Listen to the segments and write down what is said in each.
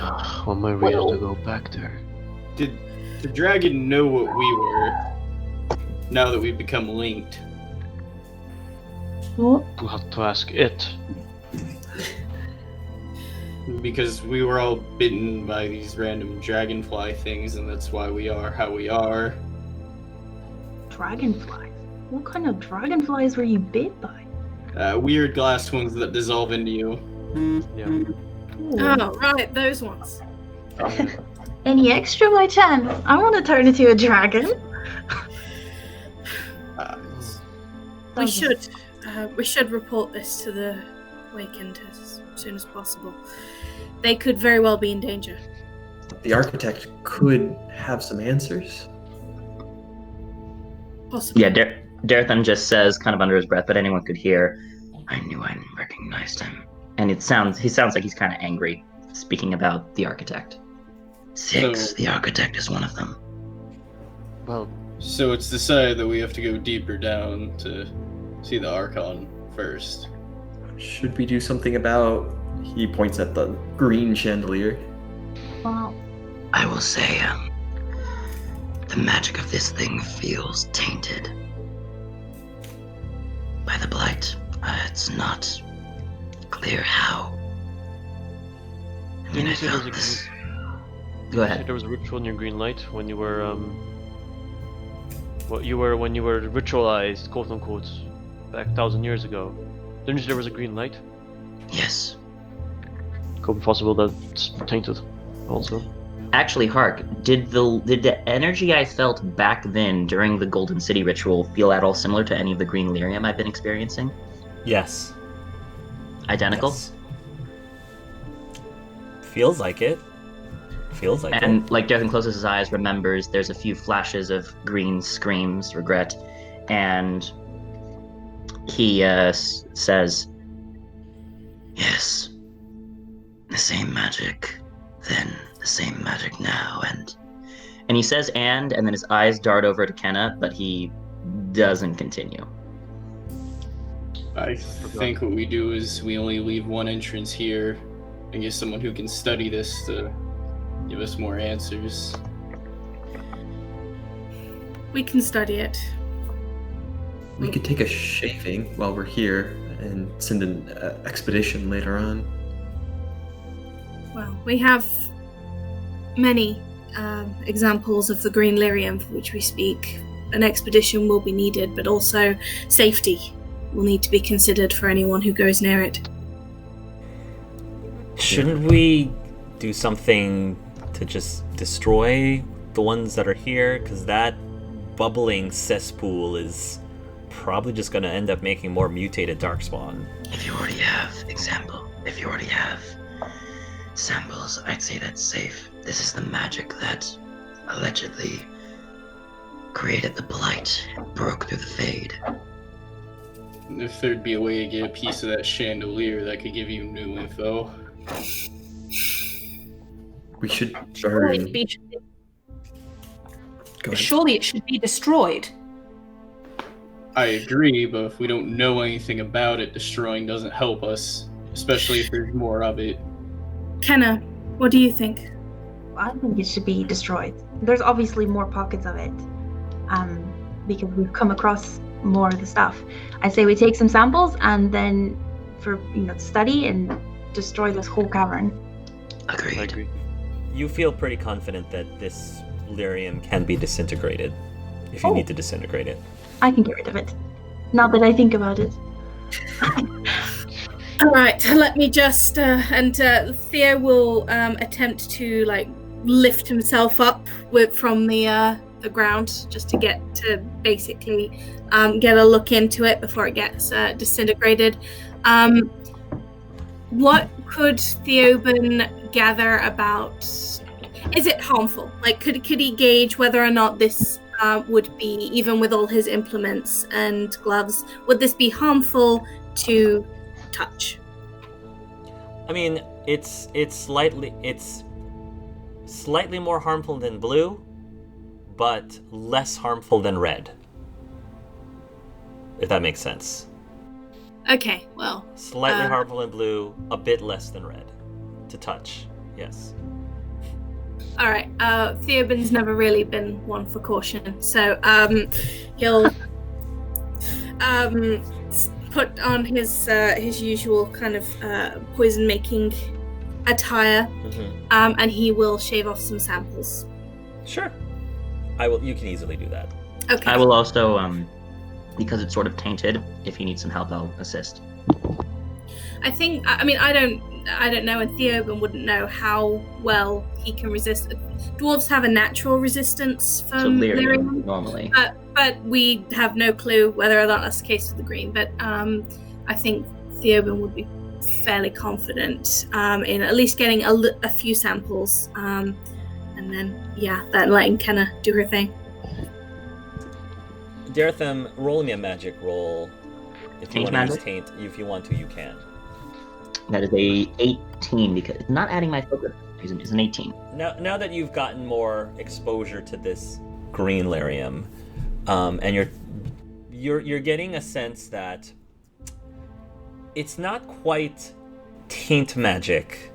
On my reason to go back there. Did the dragon know what we were? Now that we've become linked. What? We'll have to ask it. Because we were all bitten by these random dragonfly things, and that's why we are how we are. Dragonflies? What kind of dragonflies were you bit by? Weird glass ones that dissolve into you. Yeah. Ooh. Oh, right, those ones. Any extra by chance? I want to turn into a dragon. We should report this to the Wakened as soon as possible. They could very well be in danger. The architect could have some answers. Possibly. Yeah, Darethan just says, kind of under his breath, but anyone could hear, I knew I recognized him. And he sounds like he's kind of angry, speaking about the architect. 6, the architect is one of them. Well, So it's decided that we have to go deeper down to see the Archon first. Should we do something about... He points at the green chandelier. Wow. I will say, the magic of this thing feels tainted by the blight. It's not clear how. I mean, Didn't I you say there felt was a this. Go you said ahead. there was a ritual in your green light when you were when you were ritualized, quote unquote, back 1,000 years ago. Didn't you say there was a green light? Yes. Could be possible that it's tainted, also. Actually, Hark, did the energy I felt back then during the Golden City ritual feel at all similar to any of the green lyrium I've been experiencing? Yes. Identical? Yes. Feels like it. Feels like And it. like Darethan closes his eyes, remembers there's a few flashes of green screams, regret, and he says, yes, the same magic then, the same magic now, and he says and then his eyes dart over to Kenna, but he doesn't continue. I think what we do is we only leave one entrance here and get someone who can study this to give us more answers. We can study it. We could take a shaving while we're here and send an expedition later on. Well, we have many examples of the green lyrium for which we speak. An expedition will be needed, but also safety will need to be considered for anyone who goes near it. Shouldn't we do something to just destroy the ones that are here? Because that bubbling cesspool is probably just going to end up making more mutated darkspawn. If you already have samples, I'd say that's safe. This is the magic that allegedly created the blight and broke through the fade. If there'd be a way to get a piece of that chandelier that could give you new info. We should Surely burn... it, be, Go ahead. surely it should be destroyed. I agree, but if we don't know anything about it, destroying doesn't help us, especially if there's more of it. Kenna, what do you think? I think it should be destroyed. There's obviously more pockets of it, because we've come across more of the stuff. I say we take some samples and then, for study and destroy this whole cavern. I Agreed. agree. You feel pretty confident that this lyrium can be disintegrated if you Oh. need to disintegrate it. I can get rid of it. Now that I think about it. All right, let me just Theo will attempt to lift himself up from the ground just to get to basically get a look into it before it gets disintegrated. What could Theoben gather about? Is it harmful? Could he gauge whether or not this would be, even with all his implements and gloves, would this be harmful to touch? I mean, it's slightly more harmful than blue, but less harmful than red. If that makes sense. Okay, well. Slightly harmful than blue, a bit less than red. To touch, yes. All right. Theobin's never really been one for caution, so he'll put on his usual kind of poison-making attire, and he will shave off some samples. Sure. I will. You can easily do that. Okay. I will also, because it's sort of tainted, if you need some help, I'll assist. I think. I mean, I don't know, and Theobin wouldn't know how well he can resist. Dwarves have a natural resistance from lyrium, normally. But we have no clue whether or not that's the case with the green. But I think Theobin would be fairly confident in at least getting a few samples, and then then letting Kenna do her thing. Daretham, roll me a magic roll. If you Taint want to use magic? taint, if you want to, you can. That is a 18 because it's not adding my focus. It's an 18. Now that you've gotten more exposure to this green lyrium, and you're getting a sense that it's not quite taint magic.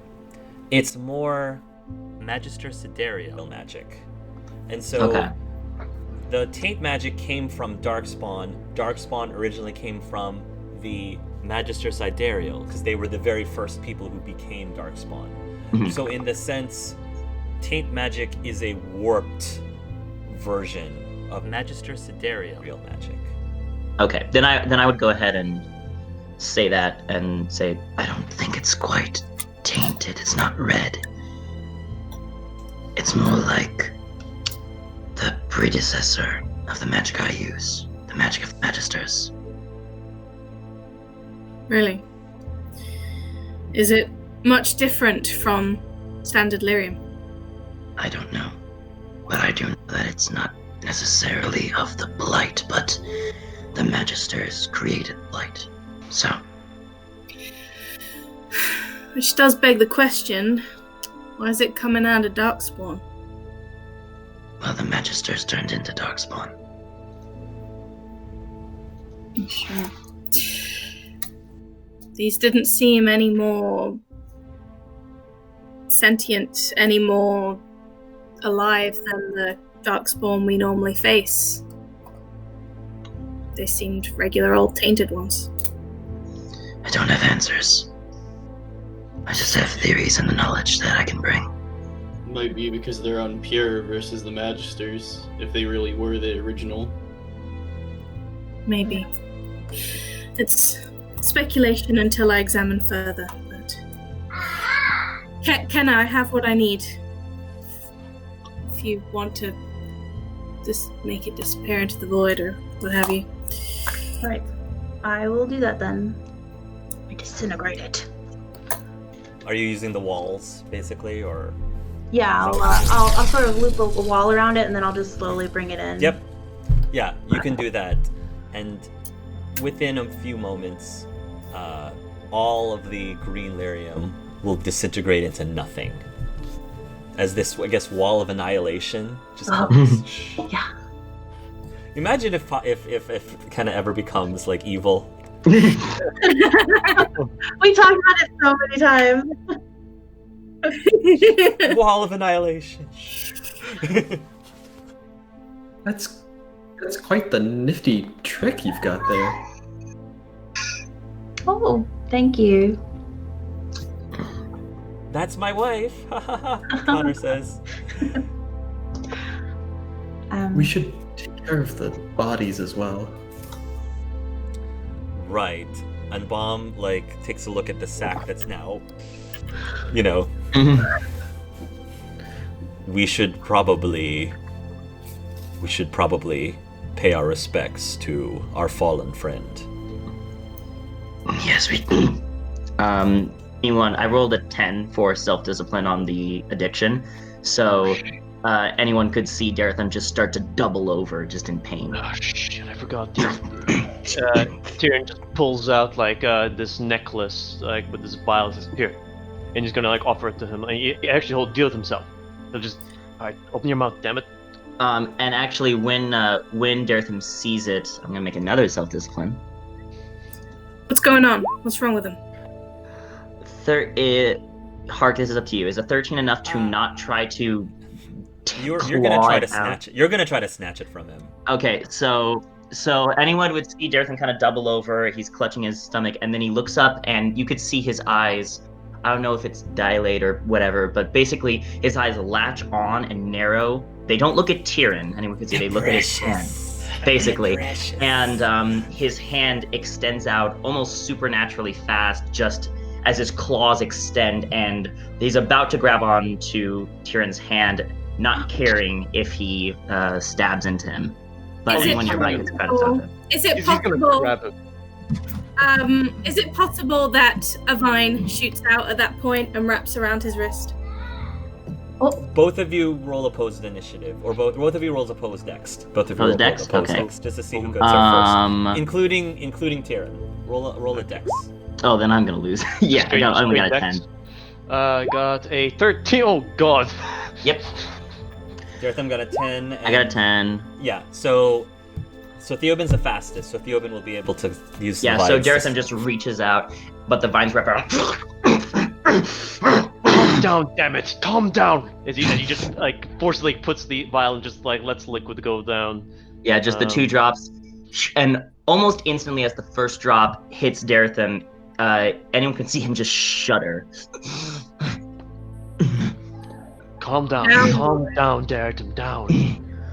It's more Magister Sidereal magic. And so the taint magic came from Darkspawn. Darkspawn originally came from the Magister Sidereal, because they were the very first people who became Darkspawn. So in the sense, taint magic is a warped version of Magister Sidereal magic. Okay, then I would go ahead and say that and say, I don't think it's quite tainted. It's not red. It's more like the predecessor of the magic I use, the magic of the Magisters. Really? Is it much different from standard lyrium? I don't know. But I do know that it's not necessarily of the blight, but the Magisters created blight. So. Which does beg the question, why is it coming out of Darkspawn? Well, the Magisters turned into Darkspawn. Sure. These didn't seem any more sentient, any more alive than the Darkspawn we normally face. They seemed regular old tainted ones. I don't have answers. I just have theories and the knowledge that I can bring. Might be because they're unpure versus the Magisters, if they really were the original. Maybe. It's speculation until I examine further, but... Can I have what I need? If you want to just make it disappear into the void or what have you. Right. I will do that then. I disintegrate it. Are you using the walls, basically, or...? Yeah, I'll sort of loop a wall around it, and then I'll just slowly bring it in. Yep. Yeah, you can do that. And within a few moments, all of the green lyrium will disintegrate into nothing. As this, I guess, wall of annihilation just comes. Yeah. Imagine if kind of ever becomes like evil. We talked about it so many times. Wall of annihilation. That's quite the nifty trick you've got there. Oh, thank you. That's my wife. Connor says. We should take care of the bodies as well. Right. And Bomb takes a look at the sack that's now, we should probably pay our respects to our fallen friend. Yes, we do. Anyone, I rolled a 10 for self-discipline on the addiction, so anyone could see Daretham just start to double over just in pain. Oh shit, I forgot. Tyrion just pulls out this necklace with this vial. Says, "Here," and he's gonna offer it to him. And he actually he'll deal with himself. He'll just, alright, open your mouth, damn it. And actually, when Daretham sees it, I'm gonna make another self-discipline. What's going on? What's wrong with him? Hark, this is up to you. Is a 13 enough to not try to You're gonna try to clawed out. snatch it. You're gonna try to snatch it from him. Okay, so anyone would see Darthan kind of double over. He's clutching his stomach, and then he looks up, and you could see his eyes. I don't know if it's dilate or whatever, but basically his eyes latch on and narrow. They don't look at Tyrion. Anyone can see they look at his hand, basically. And his hand extends out almost supernaturally fast, just as his claws extend, and he's about to grab on to Tyrion's hand, not caring if he stabs into him. But Is it anyone nearby gets cut stop him. Is it He's gonna possible? grab him. Is it possible that a vine shoots out at that point and wraps around his wrist? Both of you roll opposed initiative, or both of you rolls opposed dex. Both of you roll Dex? opposed Okay. dex, just to see who goes there first, including Tyrion. Roll a dex. Oh, then I'm gonna lose. Yeah, I only got a 10. Got a 13. Oh god. Yep, Dartham got a 10. I got a 10. Yeah, so Theoben's the fastest, so Theoben will be able to use the Yeah, so vines. Dartham just reaches out, but the vines wrap around. Calm down, damn it! Calm down! As he just like forcibly puts the vial and just like lets liquid go down. Yeah, just the 2 drops, and almost instantly as the first drop hits Dartham, anyone can see him just shudder. Calm down, Dartham, down.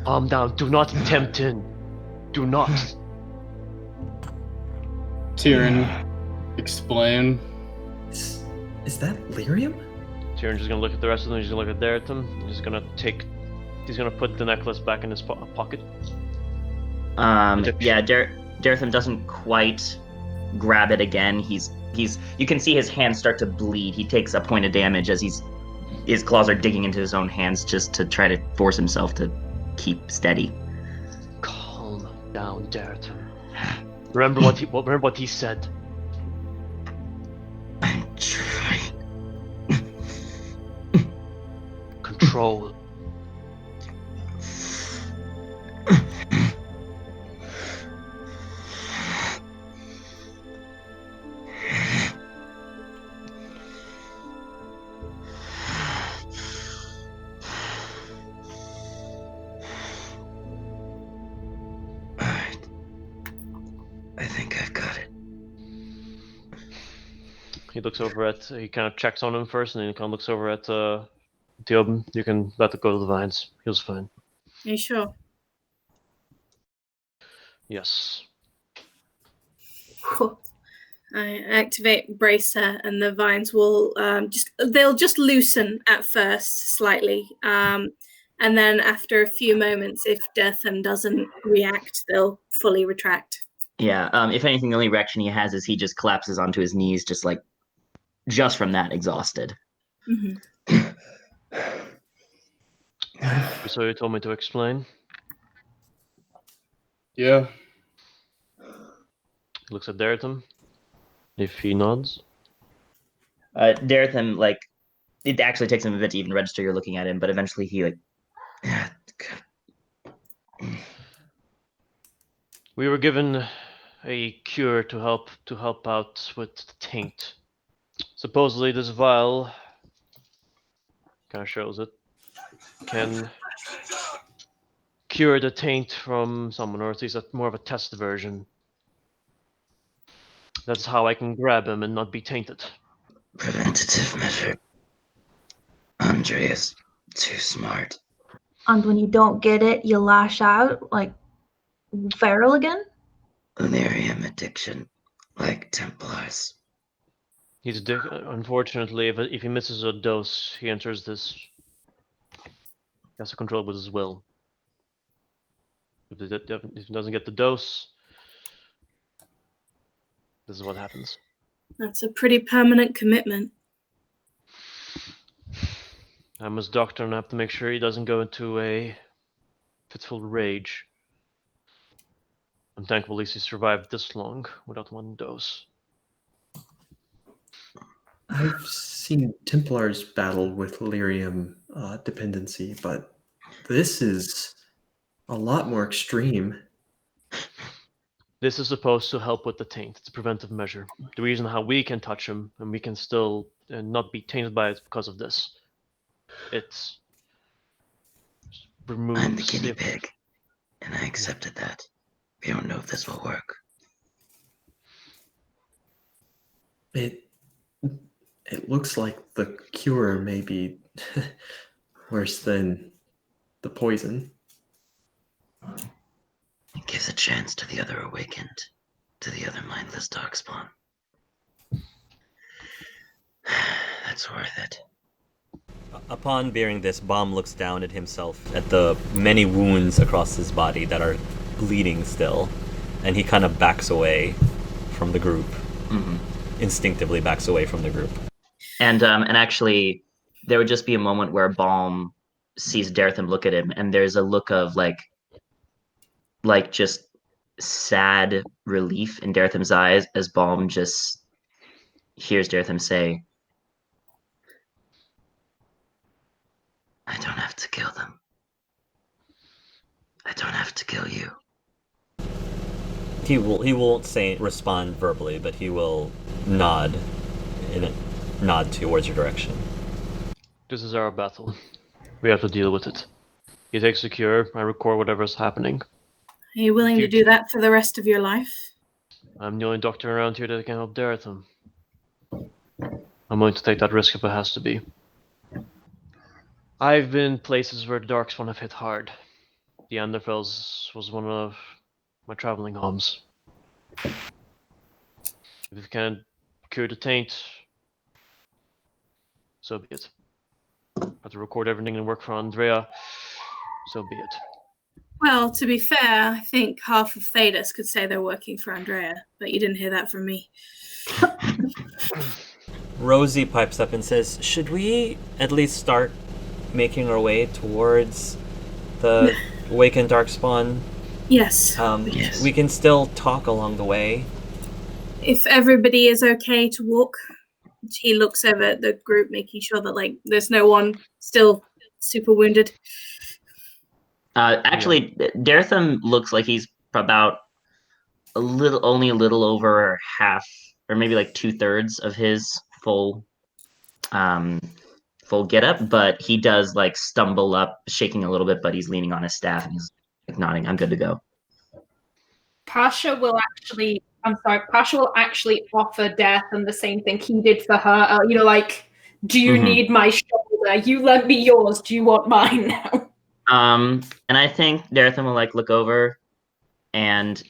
Calm down. Do not tempt him. Do not. Tyrion, explain. Is that lyrium? Tyrion's just gonna look at the rest of them. He's gonna look at Dartham. He's gonna put the necklace back in his pocket. Yeah, Dartham doesn't quite grab it again. You can see his hands start to bleed. He takes a point of damage as his claws are digging into his own hands just to try to force himself to keep steady. Calm down, Dartham. Remember what he said. I'm trying. Control. I think I've got it. He looks over at. He kind of checks on him first, and then he kind of looks over at Theoben. You can let it go to the vines. He was fine. Are you sure? Yes. Cool. I activate Bracer, and the vines will they'll just loosen at first slightly, and then after a few moments, if Dartham doesn't react, they'll fully retract. Yeah, if anything, the only reaction he has is he just collapses onto his knees, just from that, exhausted. Mm-hmm. So you told me to explain. Yeah. He looks at Dartham. If he nods. Dartham, it actually takes him a bit to even register you're looking at him, but eventually he, We were given a cure to help out with the taint. Supposedly this vial kind of shows it can cure the taint from someone, or at least more of a test version. That's how I can grab him and not be tainted. Preventative measure. Andreas, too smart. And when you don't get it, you lash out like feral again? Lyrium addiction, like Templars. He's unfortunately, if he misses a dose, he enters this. He has to control it with his will. If he doesn't get the dose, this is what happens. That's a pretty permanent commitment. I'm his doctor, and I have to make sure he doesn't go into a fitful rage. I'm thankful at least he survived this long without one dose. I've seen Templars battle with lyrium dependency, but this is a lot more extreme. This is supposed to help with the taint. It's a preventive measure. The reason how we can touch him and we can still not be tainted by it because of this. It's removes. I'm the guinea pig, and I accepted that. We don't know if this will work. It looks like the cure may be worse than the poison. It gives a chance to the other awakened, to the other mindless darkspawn. That's worth it. Upon bearing this, Baum looks down at himself, at the many wounds across his body that are bleeding still, and he kind of backs away from the group. Mm-hmm. Instinctively backs away from the group. And actually, there would just be a moment where Baum sees Daretham look at him, and there's a look of like just sad relief in Daretham's eyes as Baum just hears Daretham say, I don't have to kill them. I don't have to kill you. He won't respond verbally, but he will nod towards your direction. This is our battle. We have to deal with it. He takes the cure, I record whatever's happening. Are you willing to do that for the rest of your life? I'm the only doctor around here that can help Daretham. I'm willing to take that risk if it has to be. I've been places where the Darkspawn have hit hard. The Anderfels was one of my traveling homes. If you can cure the taint, so be it. Have to record everything and work for Andrea, so be it. Well, to be fair, I think half of Thedas could say they're working for Andrea, but you didn't hear that from me. Rosie pipes up and says, should we at least start making our way towards the awakened Darkspawn? Yes. Yes. We can still talk along the way. If everybody is okay to walk, he looks over at the group, making sure that there's no one still super wounded. Actually, Daretham looks like he's about only a little over half, or maybe like 2/3 of his full getup, but he does stumble up, shaking a little bit, but he's leaning on his staff and he's nodding. I'm good to go. Pasha will actually offer Daretham the same thing he did for her. Do you need my shoulder? You lent me yours. Do you want mine now? And I think Daretham will look over, and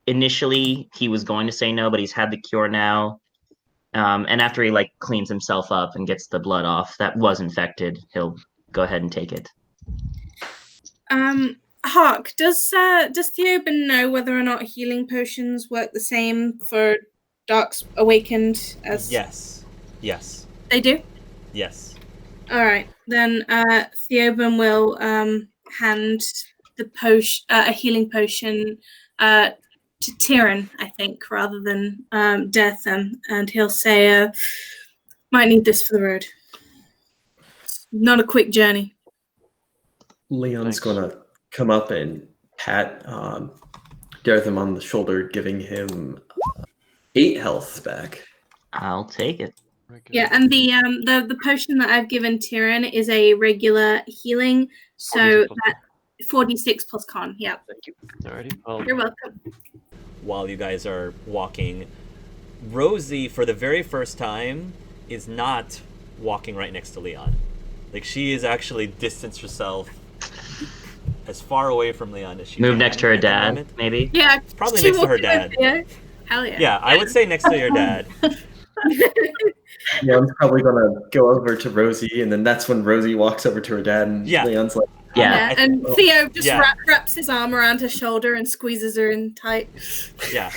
initially he was going to say no, but he's had the cure now. And after he cleans himself up and gets the blood off that was infected, he'll go ahead and take it. Hark, does Theoben know whether or not healing potions work the same for Darks Awakened as... Yes. They do? Yes. Alright, then Theoben will hand the a healing potion to Tyrion, I think, rather than Daretham, and he'll say, might need this for the road. Not a quick journey. Leon's gonna come up and pat Daretham on the shoulder, giving him 8 health back. I'll take it. Yeah, and the potion that I've given Tyrion is a regular healing, so that 46 plus con. Yeah. Thank you. Alrighty. You're welcome. While you guys are walking, Rosie, for the very first time, is not walking right next to Leon. She is actually distanced herself as far away from Leon as she Move can next to her at the dad, moment. maybe? Yeah. Probably next to her dad. Hell yeah. Yeah, I would say next to your dad. Leon's probably gonna go over to Rosie, and then that's when Rosie walks over to her dad, and Leon's like, Yeah. And Theo just wraps his arm around her shoulder and squeezes her in tight. Yeah.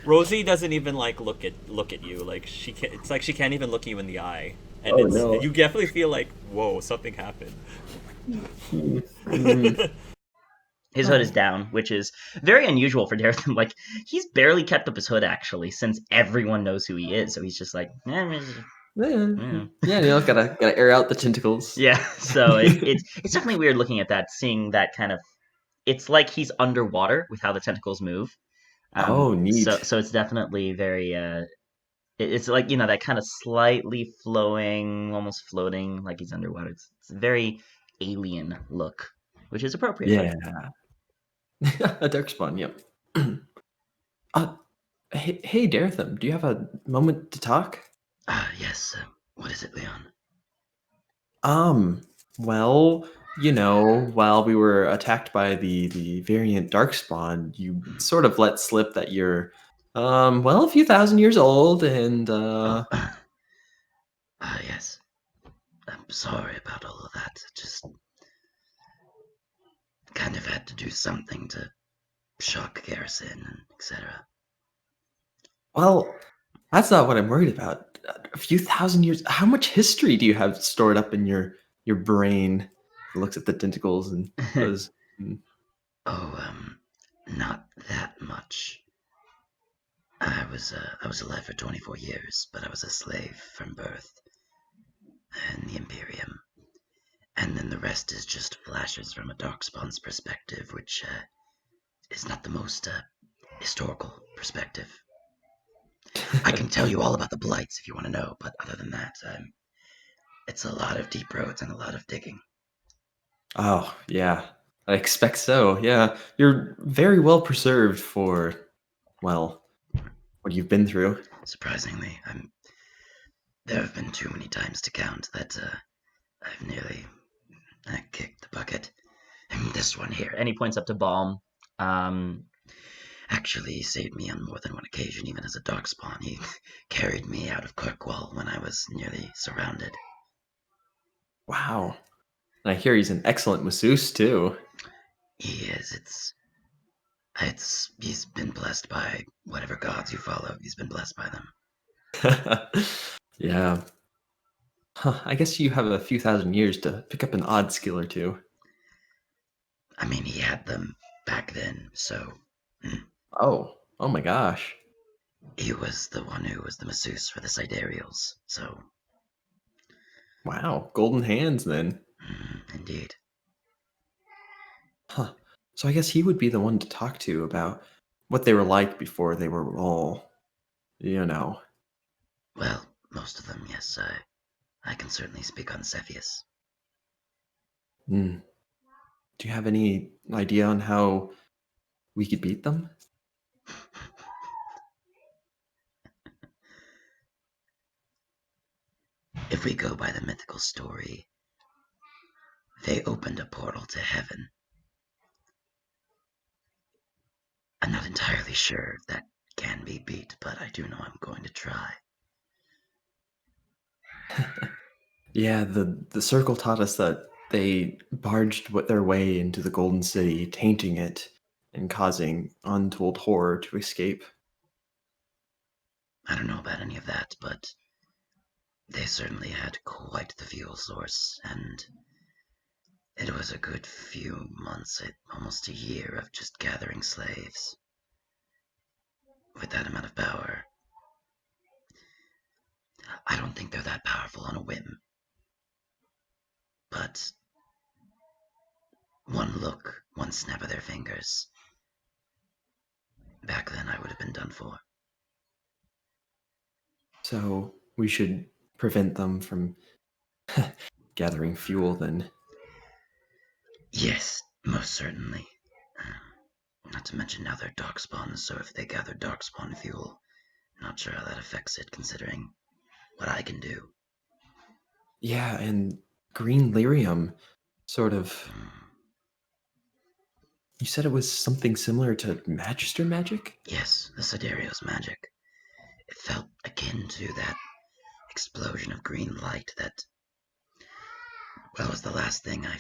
Rosie doesn't even look at you. She can't. It's like she can't even look you in the eye. And no. You definitely feel whoa, something happened. His hood is down, which is very unusual for Daretham. He's barely kept up his hood, actually, since everyone knows who he is. So he's just gotta air out the tentacles. Yeah, so it's definitely weird looking at that, seeing that kind of... It's like he's underwater with how the tentacles move. Neat. So it's definitely very... It's that kind of slightly flowing, almost floating, like he's underwater. It's very alien look, which is appropriate. Yeah. A darkspawn, yep. Hey, Daretham, do you have a moment to talk? Yes. What is it, Leon? Well, while we were attacked by the variant darkspawn, you sort of let slip that you're, a few thousand years old, and Yes. I'm sorry about all of that. Just kind of had to do something to shock Garrison and etc. well, that's not what I'm worried about. A few thousand years. How much history do you have stored up in your brain? It looks at the tentacles and goes, Not that much. I was alive for 24 years, but I was a slave from birth in the Imperium. And then the rest is just flashes from a Darkspawn's perspective, which is not the most historical perspective. I can tell you all about the blights if you want to know, but other than that, it's a lot of deep roads and a lot of digging. Oh, yeah. I expect so. Yeah. You're very well preserved for, well, what you've been through. Surprisingly, there have been too many times to count that I've nearly kicked the bucket. And this one here, and he points up to Balm, actually saved me on more than one occasion, even as a Darkspawn. He carried me out of Kirkwall when I was nearly surrounded. Wow. And I hear he's an excellent masseuse, too. He is. He's been blessed by whatever gods you follow. He's been blessed by them. Yeah. Huh, I guess you have a few thousand years to pick up an odd skill or two. I mean, he had them back then, so... Oh my gosh. He was the one who was the masseuse for the Sidereals, so... Wow, golden hands then. Indeed. Huh. So I guess he would be the one to talk to about what they were like before they were all, Well, most of them, yes. I can certainly speak on Cepheus. Do you have any idea on how we could beat them? If we go by the mythical story, they opened a portal to heaven. I'm not entirely sure if that can be beat, but I do know I'm going to try. Yeah, the circle taught us that they barged their way into the Golden City, tainting it and causing untold horror to escape. I don't know about any of that, but they certainly had quite the fuel source, and it was a good few months, almost a year of just gathering slaves. With that amount of power, I don't think they're that powerful on a whim. But one look, one snap of their fingers, back then I would have been done for. So we should prevent them from gathering fuel then. Yes, most certainly. Not to mention now they're darkspawn, so if they gather darkspawn fuel, not sure how that affects it considering what I can do. Yeah, and green lyrium, sort of. You said it was something similar to Magister magic? Yes, the Siderio's magic. It felt akin to that explosion of green light that, well, was the last thing I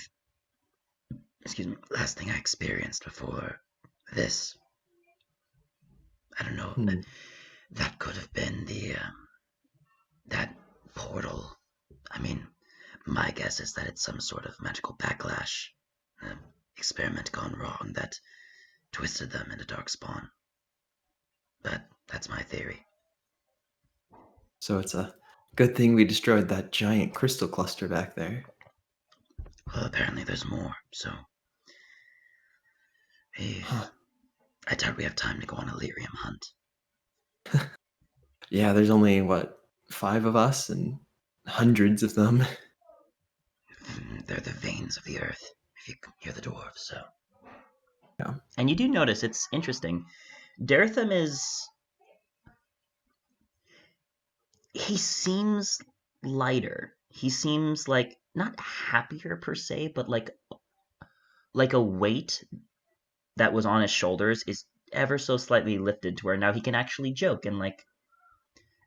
experienced before this. I don't know. That could have been that portal. I mean, my guess is that it's some sort of magical backlash, experiment gone wrong that twisted them into darkspawn. But that's my theory. So it's a good thing we destroyed that giant crystal cluster back there. Well, apparently there's more, so... I doubt we have time to go on a lyrium hunt. Yeah, there's only, 5 of us and hundreds of them. They're the vein beings of the earth, if you hear the dwarves, so. Yeah. And you do notice, it's interesting, Daretham he seems lighter. He seems like, not happier per se, but like a weight that was on his shoulders is ever so slightly lifted to where now he can actually joke and like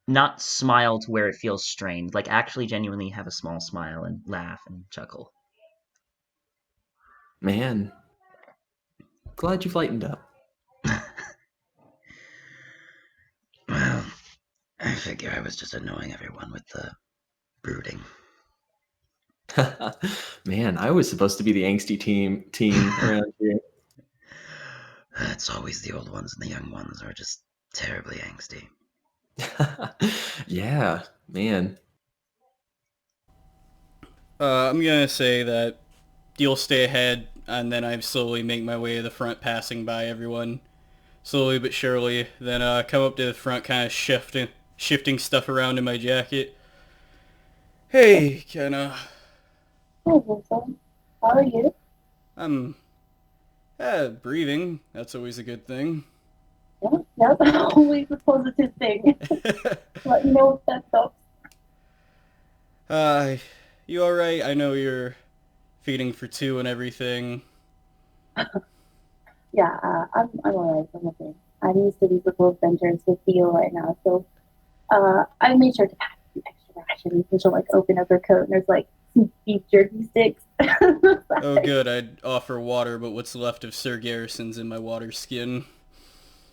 not smile to where it feels strained, like actually genuinely have a small smile and laugh and chuckle. Man, glad you've lightened up. Well, I figure I was just annoying everyone with the brooding. Man, I was supposed to be the angsty team around here. It's always the old ones and the young ones are just terribly angsty. Yeah, man. I'm gonna say that you'll stay ahead, and then I slowly make my way to the front, passing by everyone, slowly but surely. Then come up to the front, kind of shifting stuff around in my jacket. Hey, Kenna. Hi, Vincent. How are you? I'm breathing. That's always a good thing. Yeah, that's always a positive thing. Let me know if that stops. You alright? I know you're feeding for two and everything. Yeah, I'm alright. I'm okay. I'm used to these little adventures with Theo right now, so I made sure to pack some extra rations, and she'll like open up her coat and there's like some beef jerky sticks. Oh good, I'd offer water, but what's left of Sir Garrison's in my water skin.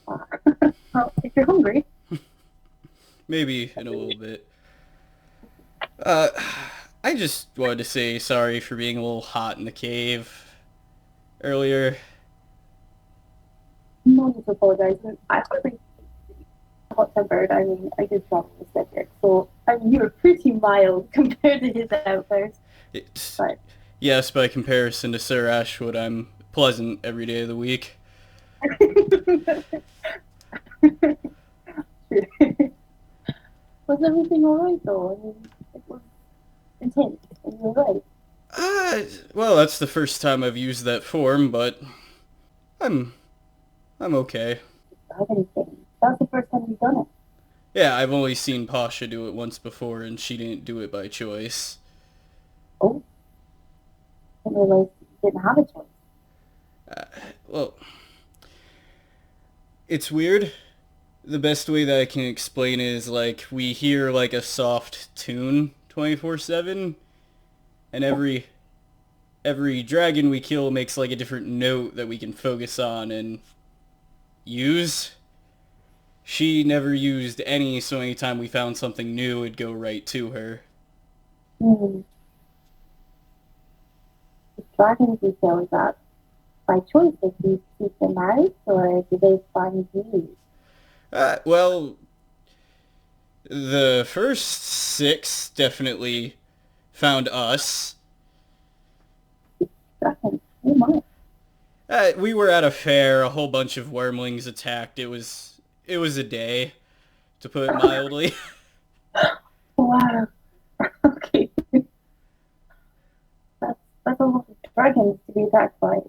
Well, if you're hungry. Maybe in a little bit. I just wanted to say sorry for being a little hot in the cave earlier. No need to apologize. I'm pretty hot-tempered. I mean, I did travel with Cedric, so I mean, you were pretty mild compared to his outbursts. But Yes, by comparison to Sir Ashwood, I'm pleasant every day of the week. was everything alright though? I mean, it was intense, and you're right. Well, that's the first time I've used that form, but I'm okay. Have anything. That's the first time you've done it. Yeah, I've only seen Pasha do it once before, and she didn't do it by choice. Oh, I didn't realize you didn't have a choice. Well, it's weird. The best way that I can explain it is like we hear like a soft tune 24/7, and every dragon we kill makes like a different note that we can focus on and use. She never used any, so anytime we found something new, it'd go right to her. Hmm. The dragons you kill, is that by choice? Did you keep them out, or did they find you? Well, the first 6 definitely found us. Dragons, oh my. We were at a fair, a whole bunch of wormlings attacked. It was a day, to put it mildly. Wow. Okay. That's a lot of dragons to be attacked by.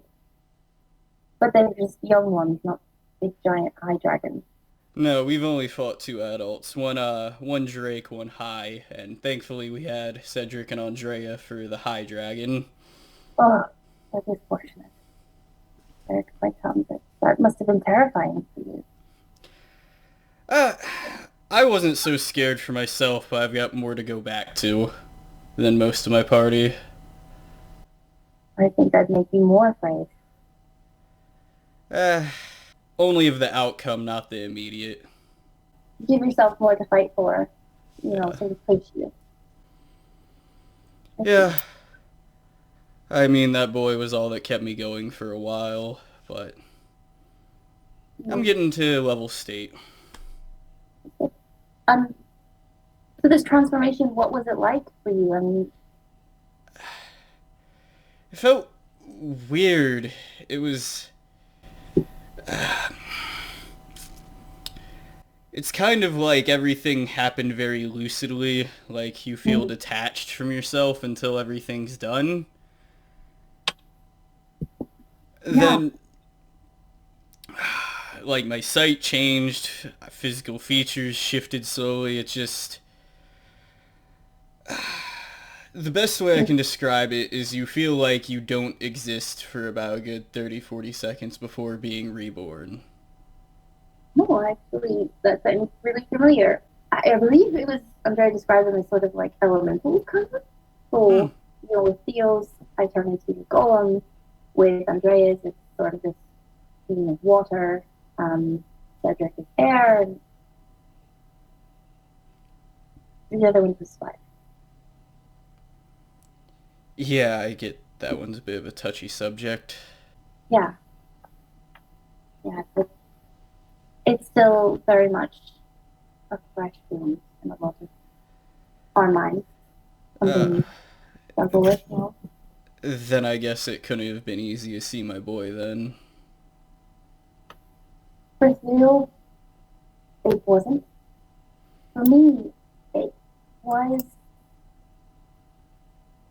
But they're just young ones, not big giant high dragons. No, we've only fought 2 adults. One Drake, one High, and thankfully we had Cedric and Andrea for the High Dragon. Oh, that is fortunate. Eric, my tongue, that must have been terrifying for you. I wasn't so scared for myself, but I've got more to go back to than most of my party. I think that'd make you more afraid. Only of the outcome, not the immediate. Give yourself more to fight for, so to push you. Yeah. I mean, that boy was all that kept me going for a while, but I'm getting to level state. So this transformation, what was it like for you? I mean, it felt weird. It was... it's kind of like everything happened very lucidly, like you feel detached from yourself until everything's done. Then, like, my sight changed, physical features shifted slowly. It just... The best way I can describe it is you feel like you don't exist for about a good 30-40 seconds before being reborn. No, actually, that sounds really familiar. I believe it was, Andrea described them as sort of like elemental kind of. So, with Theo's, I turn into Golem. With Andreas, it's sort of this feeling of water. Cedric is air. And the other one was fire. Yeah, I get that one's a bit of a touchy subject. Yeah. Yeah, but it's still very much a fresh feeling in a lot of our minds. Something struggle with, Then I guess it couldn't have been easy to see my boy then. For Theo, it wasn't. For me, it was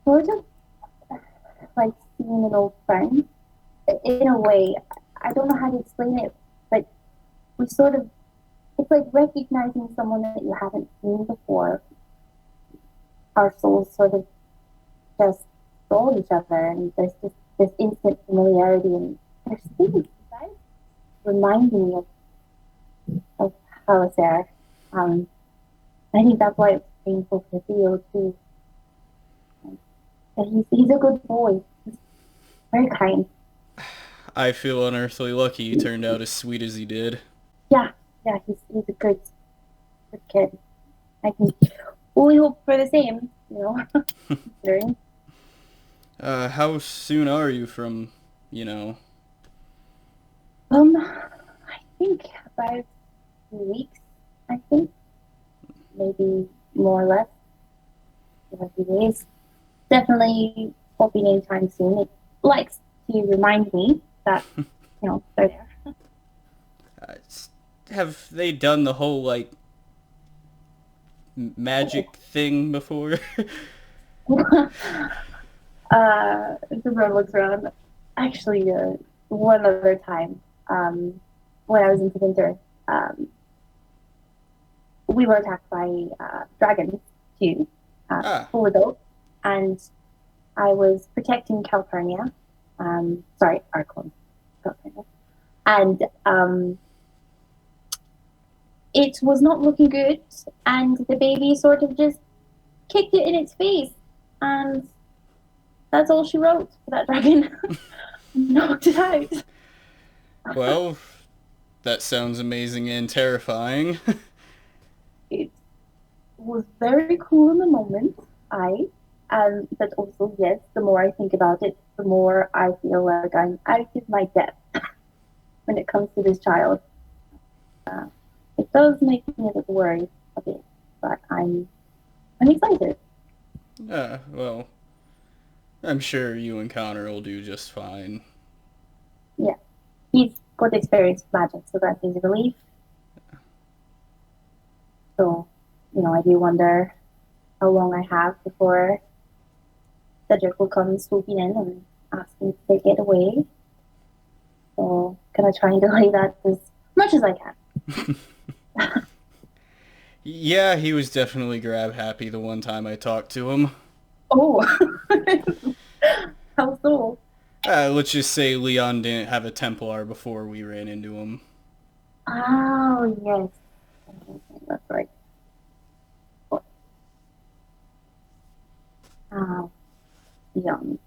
sort of like seeing an old friend. In a way, I don't know how to explain it, but we sort of, it's like recognizing someone that you haven't seen before. Our souls sort of just saw each other, and there's just this instant familiarity, and there's things that remind me of Halaser. I think that's why it's painful for Theo too. And he's a good boy. He's very kind. I feel unearthly lucky he turned out as sweet as he did. Yeah, he's a good kid. I can only hope for the same, considering. How soon are you from, I think about 2 weeks, I think. Maybe more or less. In a few days. Definitely hoping anytime soon. It likes to remind me that, they're there. Have they done the whole, like, magic thing before? The road looks around. Actually, one other time, when I was in Winter, we were attacked by dragons too, full adults, and I was protecting Calpurnia. Sorry, Arcon. Calpurnia. And it was not looking good, and the baby sort of just kicked it in its face, and that's all she wrote for that dragon. Knocked it out. Well, that sounds amazing and terrifying. It was very cool in the moment, but also, yes, the more I think about it, the more I feel like I'm out of my depth when it comes to this child. It does make me a little worried a bit, but I'm excited. Well, I'm sure you and Connor will do just fine. Yeah, he's got experience with magic, so that is a relief. So, I do wonder how long I have before Cedric will come swooping in and asking to take it away. So, gonna try and delay that as much as I can. Yeah, he was definitely grab happy the one time I talked to him. Oh, how so? Let's just say Leon didn't have a Templar before we ran into him. Oh, yes. That's right. Young.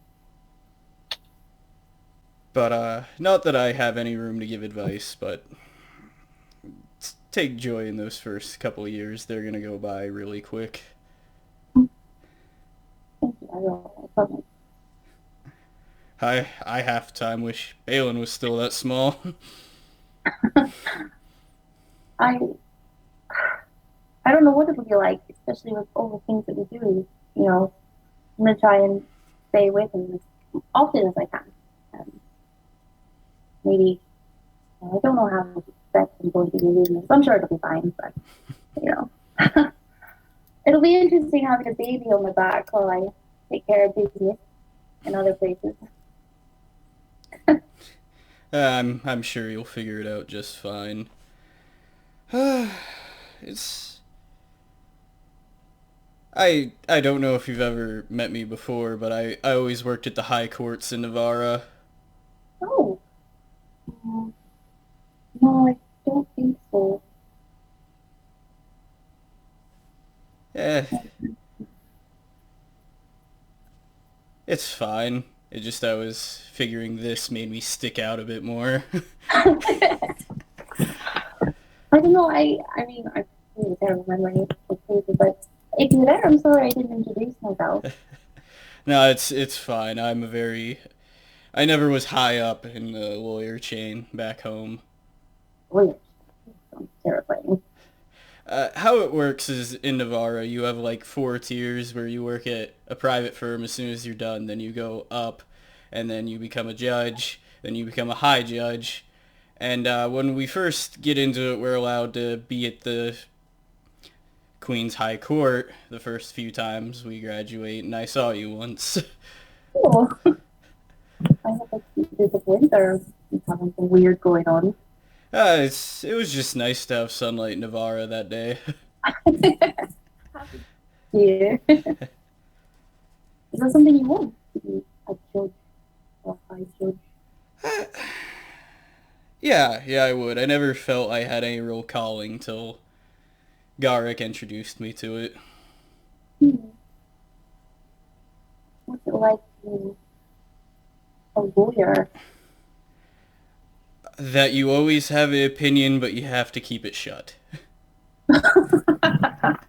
But, not that I have any room to give advice, but take joy in those first couple of years. They're gonna go by really quick. Thank you. I half the time wish Balin was still that small. I don't know what it'll be like, especially with all the things that we do. I'm gonna try and stay with him as often as I can. Maybe I don't know how that's going to be doing. I'm sure it'll be fine, but it'll be interesting having a baby on my back while I take care of business in other places. I'm sure you'll figure it out just fine. It's... I don't know if you've ever met me before, but I always worked at the high courts in Navarra. Oh. No, I don't think so. Eh, it's fine. It just I was figuring this made me stick out a bit more. I don't know. I mean, I really don't remember it's crazy, but if you're there, I'm sorry I didn't introduce myself. No, it's fine. I never was high up in the lawyer chain back home. Weird. Sounds terrifying. How it works is in Navarra, you have like 4 tiers where you work at a private firm. As soon as you're done, then you go up, and then you become a judge, then you become a high judge. And when we first get into it, we're allowed to be at the Queen's High Court the first few times we graduate, and I saw you once. Cool. I hope it's disappointed or you have something weird going on. It was just nice to have sunlight in Navarra that day. Yeah. Is that something you want to be a judge or high judge? Yeah, I would. I never felt I had any real calling till Garrick introduced me to it. What's it like being a lawyer? That you always have an opinion, but you have to keep it shut. That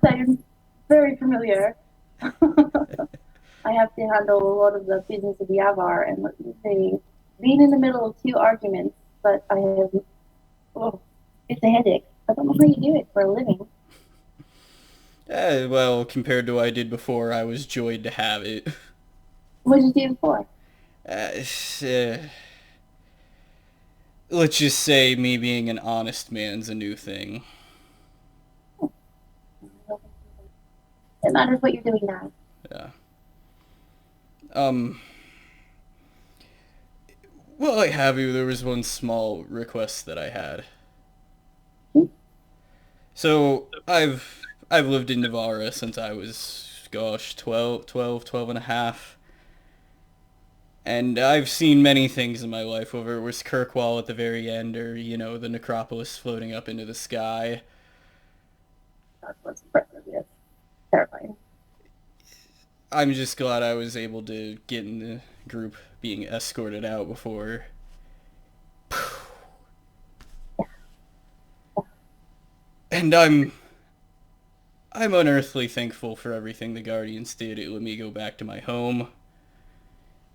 sounds very familiar. I have to handle a lot of the business of the Avar, and let me say, being in the middle of 2 arguments, but I have, it's a headache. I don't know how you do it for a living. Well, compared to what I did before, I was joyed to have it. What did you do before? Let's just say me being an honest man's a new thing. It matters what you're doing now. Yeah. Well, I have you. There was one small request that I had. So, I've lived in Navarra since I was, 12 and a half. And I've seen many things in my life, whether it was Kirkwall at the very end or, the necropolis floating up into the sky. That's what's impressive, yes. Terrifying. I'm just glad I was able to get in the group being escorted out before. And I'm unearthly thankful for everything the Guardians did. It let me go back to my home.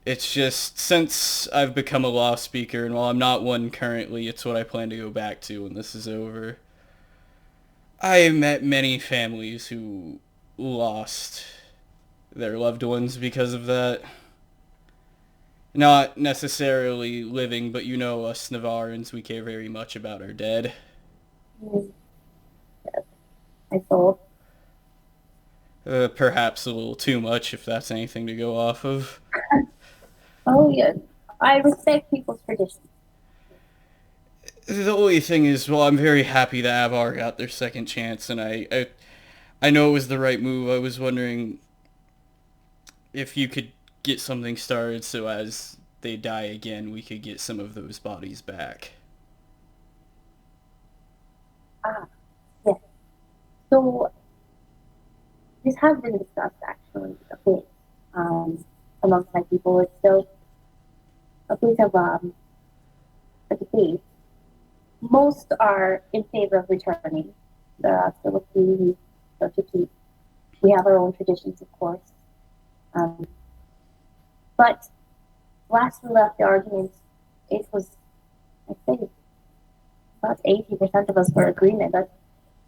It's just, since I've become a law speaker, and while I'm not one currently, it's what I plan to go back to when this is over. I met many families who lost their loved ones because of that. Not necessarily living, but us Navarrans, we care very much about our dead. Yes. I saw. Perhaps a little too much, if that's anything to go off of. Oh, yeah. I respect people's traditions. The only thing is, well, I'm very happy that Avar got their second chance, and I know it was the right move. I was wondering if you could get something started so as they die again, we could get some of those bodies back. Yes. So, this has been discussed, actually, a bit amongst my people. It's still a bit of a debate. Most are in favor of returning. There are still a few who start to keep. We have our own traditions, of course. But last we left the argument, it was, I'd say, about 80% of us were in agreement that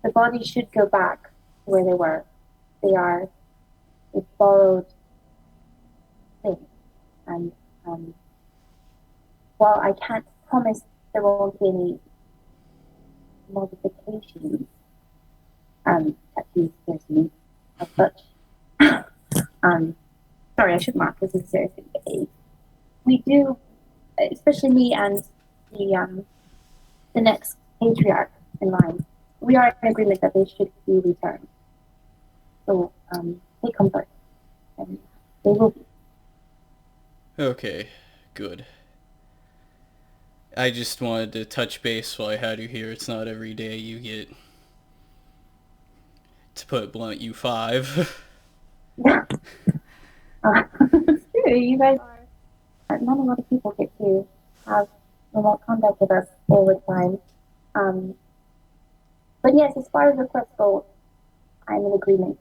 the bodies should go back to where they were. It's borrowed things. And while I can't promise there won't be any modifications, tattoos, piercings, as such. Sorry, I should mark this as seriously. We do especially me and the next patriarch in line, we are in agreement that they should be returned. So take comfort, and they will be. Okay, good. I just wanted to touch base while I had you here. It's not every day you get, to put it blunt, you five. It's true. You guys are. Not a lot of people get to have remote contact with us all the time. But yes, as far as requests go, I'm in agreement.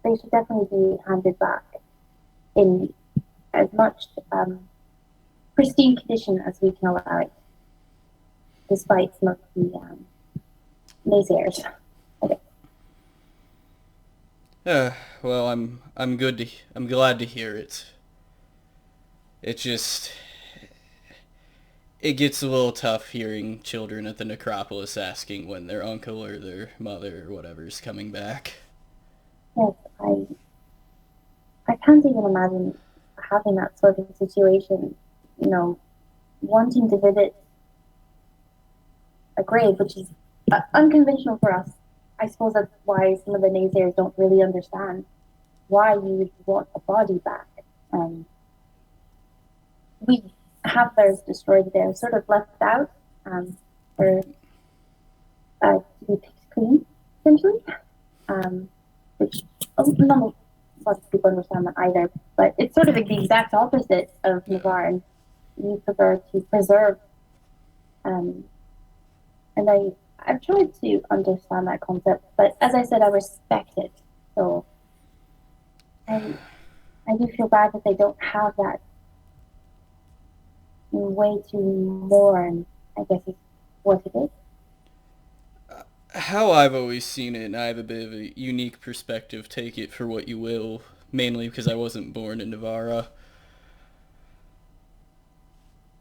They should definitely be handed back in as much pristine condition as we can allow it, despite some of the naysayers. Okay. Well, I'm glad to hear it. It just, it gets a little tough hearing children at the necropolis asking when their uncle or their mother or whatever is coming back. Yes, I can't even imagine having that sort of situation, wanting to visit a grave, which is unconventional for us. I suppose that's why some of the naysayers don't really understand why you would want a body back. We have theirs destroyed. They're sort of left out for to be picked clean, essentially. Which none of lots of people understand that either. But it's sort of the exact opposite of Navarre, and we prefer to preserve. And I've tried to understand that concept, but as I said, I respect it. So I do feel bad that they don't have that way to mourn, I guess is what it is. How I've always seen it, and I have a bit of a unique perspective, take it for what you will, mainly because I wasn't born in Navarra.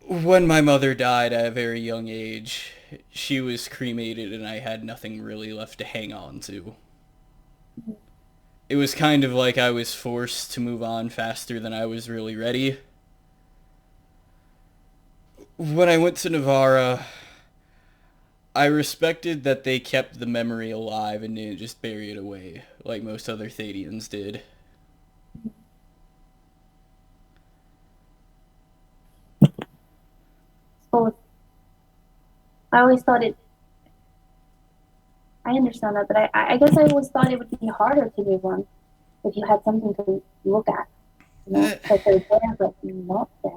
When my mother died at a very young age, she was cremated and I had nothing really left to hang on to. It was kind of like I was forced to move on faster than I was really ready. When I went to Navarra, I respected that they kept the memory alive and didn't just bury it away, like most other Thadians did. So I always thought I understand that, but I guess I always thought it would be harder to move on if you had something to look at. Like they're there, but not there.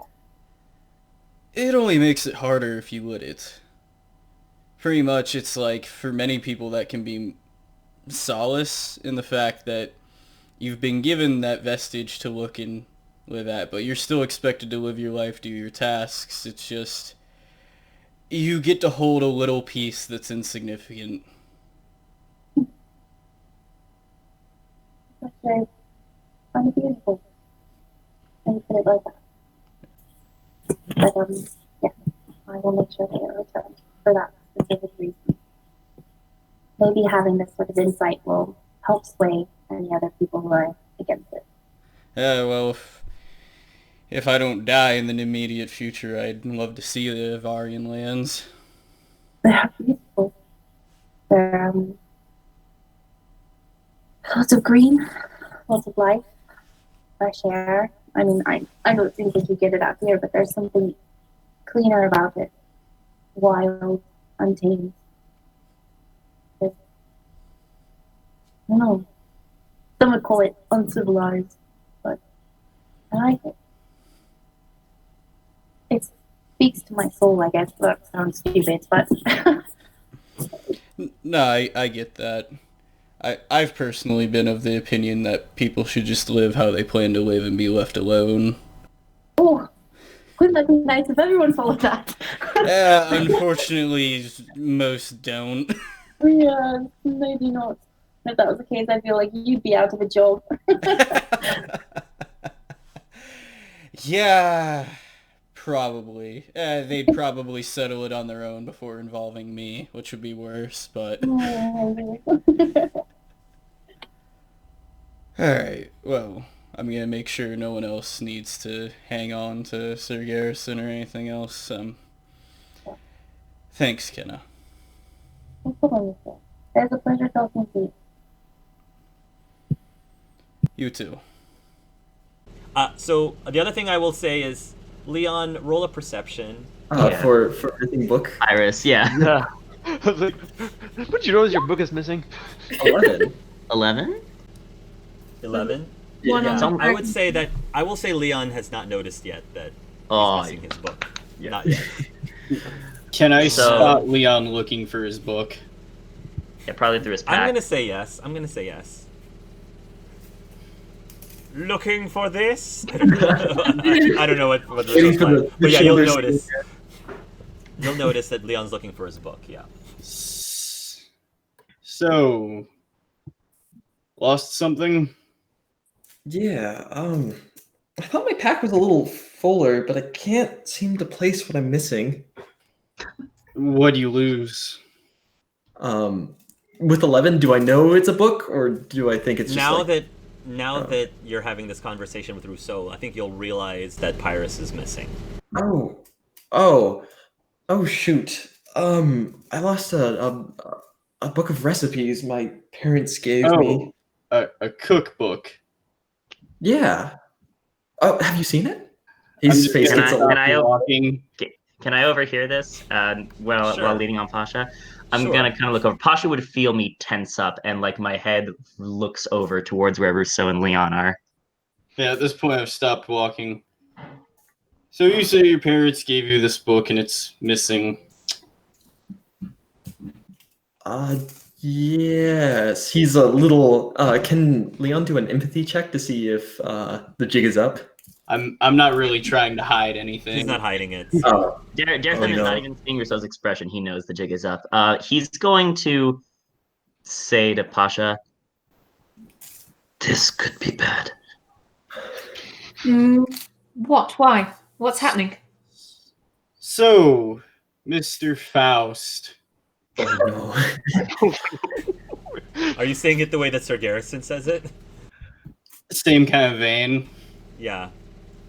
It only makes it harder if you would it. Pretty much, it's like, for many people that can be solace in the fact that you've been given that vestige to look and live at, but you're still expected to live your life, do your tasks. It's just, you get to hold a little piece that's insignificant. That's very unbeautiful. When you put it like that. But yeah, I will make sure they are returned for that specific reason. Maybe having this sort of insight will help sway any other people who are against it. Yeah, well, if I don't die in the immediate future, I'd love to see the Avarian lands. They're beautiful. They're lots of green, lots of life, fresh air. I mean, I don't think that you get it out here, but there's something cleaner about it. Wild, untamed. I don't know. Some would call it uncivilized, but I like it. It speaks to my soul, I guess. That sounds stupid, but... No, I get that. I've personally been of the opinion that people should just live how they plan to live and be left alone. Oh, wouldn't that be nice if everyone followed that? Yeah, unfortunately, most don't. Yeah, maybe not. If that was the case, I feel like you'd be out of a job. Yeah, probably. They'd probably settle it on their own before involving me, which would be worse, but... Alright, well, I'm gonna make sure no one else needs to hang on to Sir Garrison or anything else. Thanks, Kenna. Thanks for letting me stay. It was a pleasure talking to you. You too. So the other thing I will say is, Leon, roll a perception. Yeah. For missing book. Iris, yeah. Yeah. I was like, but you notice your book is missing? 11. 11? 11. One Yeah, on I would say that I will say Leon has not noticed yet that Oh, he's missing his book. Yeah. Not yet. Can I So- spot Leon looking for his book? yeah, probably through his pack. I'm gonna say yes. Looking for this? I don't know what the Waiting results for are. the But yeah, you'll shoulders. notice. You'll notice that Leon's looking for his book. Yeah. So, lost something? Yeah, I thought my pack was a little fuller, but I can't seem to place what I'm missing. What do you lose? With 11, do I know it's a book, or do I think it's just Now like... that you're having this conversation with Rousseau, I think you'll realize that Pyrrhus is missing. Oh, shoot. I lost a book of recipes my parents gave me. A cookbook. Yeah. Oh, have you seen it? His face Can gets a I walking. Can I overhear this while Sure. leading on Pasha? I'm Sure. gonna kind of look over. Pasha would feel me tense up, and like my head looks over towards where Rousseau and Leon are. Yeah, at this point I've stopped walking. So you say your parents gave you this book and it's missing. Yes. He's a little... can Leon do an empathy check to see if the jig is up? I'm not really trying to hide anything. He's not hiding it. Daretham is not even seeing Rousseau's expression. He knows the jig is up. He's going to say to Pasha, "This could be bad." What? Why? What's happening? So, Mr. Faust. Oh, no. Are you saying it the way that Sir Garrison says it? Same kind of vein. Yeah.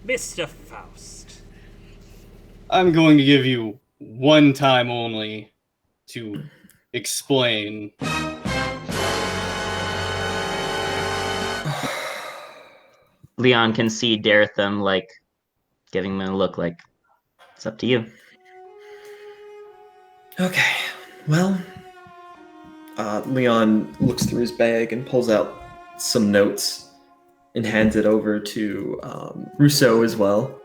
Mr. Faust. I'm going to give you one time only to explain. Leon can see Daretham like giving him a look like, "It's up to you." Okay, well, Leon looks through his bag and pulls out some notes and hands it over to Rousseau as well.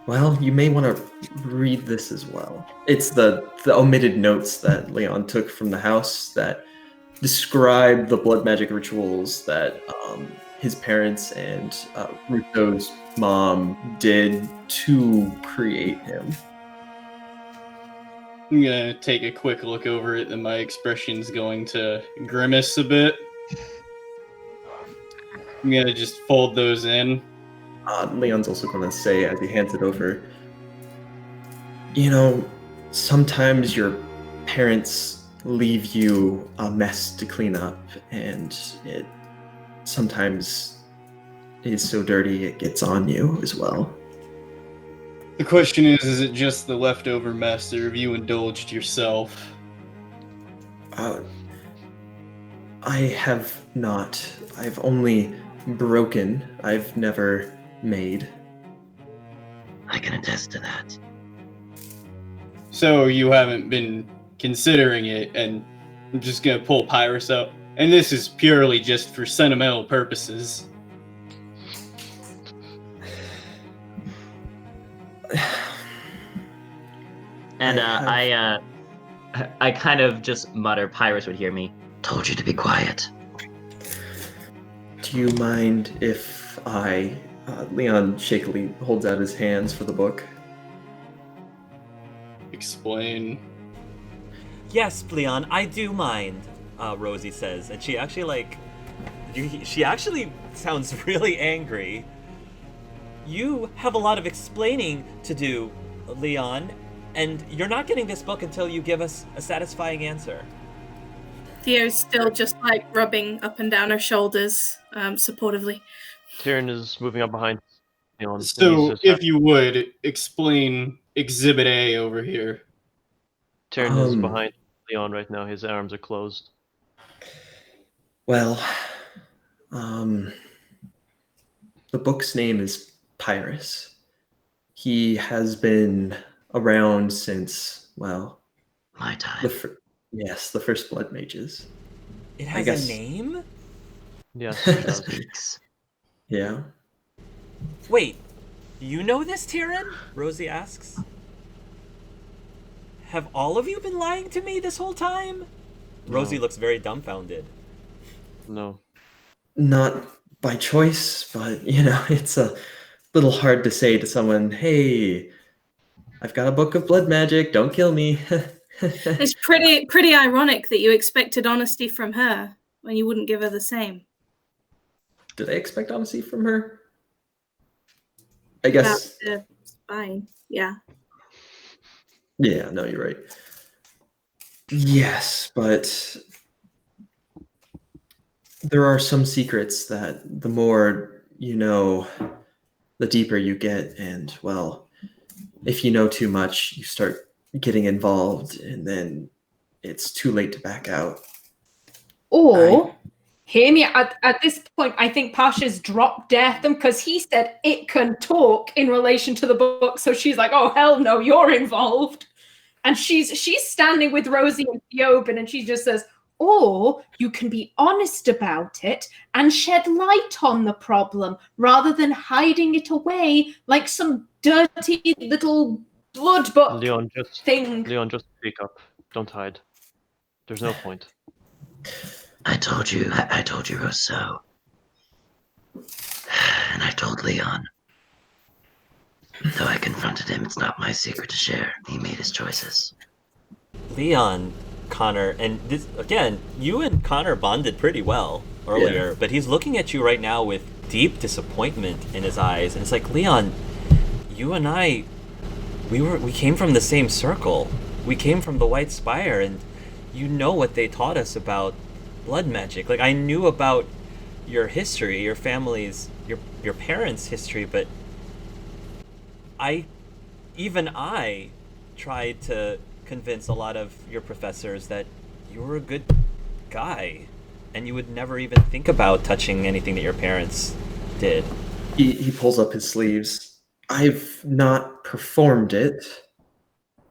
Well, you may want to read this as well. It's the omitted notes that Leon took from the house that describe the blood magic rituals that his parents and Rousseau's mom did to create him. I'm gonna take a quick look over it, and my expression's going to grimace a bit. I'm gonna just fold those in. Leon's also going to say as he hands it over, you know, sometimes your parents leave you a mess to clean up, and it sometimes is so dirty it gets on you as well. The question is it just the leftover mess, or have you indulged yourself? I have not. I've only broken. I've never made. I can attest to that. So you haven't been considering it, and I'm just gonna pull Pyrrhus out. And this is purely just for sentimental purposes. And I kind of just mutter. Pyrrhus would hear me. "Told you to be quiet." Do you mind if I... Leon shakily holds out his hands for the book. Explain. Yes, Leon, I do mind, Rosie says. And she actually, she actually sounds really angry. You have a lot of explaining to do, Leon, and you're not getting this book until you give us a satisfying answer. Theo's still just like rubbing up and down her shoulders, supportively. Tyrion is moving up behind Leon. and he's So, just if you would, explain Exhibit A over here. Tyrion is behind Leon right now. His arms are closed. Well, the book's name is Pyrrhus. He has been around since, well, My time. the first Blood Mages. It has a name? Yes, it does. Speaks. Yeah. Wait, you know this, Tyrion? Rosie asks. Have all of you been lying to me this whole time? No. Rosie looks very dumbfounded. No. Not by choice, but, it's a little hard to say to someone, hey, I've got a book of blood magic, don't kill me. It's pretty ironic that you expected honesty from her when you wouldn't give her the same. Did I expect honesty from her? I guess. About the spine, yeah. Yeah, no, you're right. Yes, but there are some secrets that the more you know, the deeper you get, and, well, if you know too much, you start getting involved, and then it's too late to back out. Or, hear me, at this point, I think Pasha's drop death them because he said it can talk in relation to the book. So she's like, oh, hell no, you're involved. And she's standing with Rosie and Theoben, and she just says, or you can be honest about it and shed light on the problem rather than hiding it away like some dirty little blood book thing. Leon, just speak up. Don't hide. There's no point. I told you, Rousseau. And I told Leon. Though I confronted him, it's not my secret to share. He made his choices. Leon, Connor, and this again, you and Connor bonded pretty well earlier, but he's looking at you right now with deep disappointment in his eyes, and it's like, Leon, you and I, we came from the same circle. We came from the White Spire, and you know what they taught us about blood magic. Like, I knew about your history, your family's, your parents' history, but I tried to convince a lot of your professors that you were a good guy and you would never even think about touching anything that your parents did. He pulls up his sleeves. I've not performed it,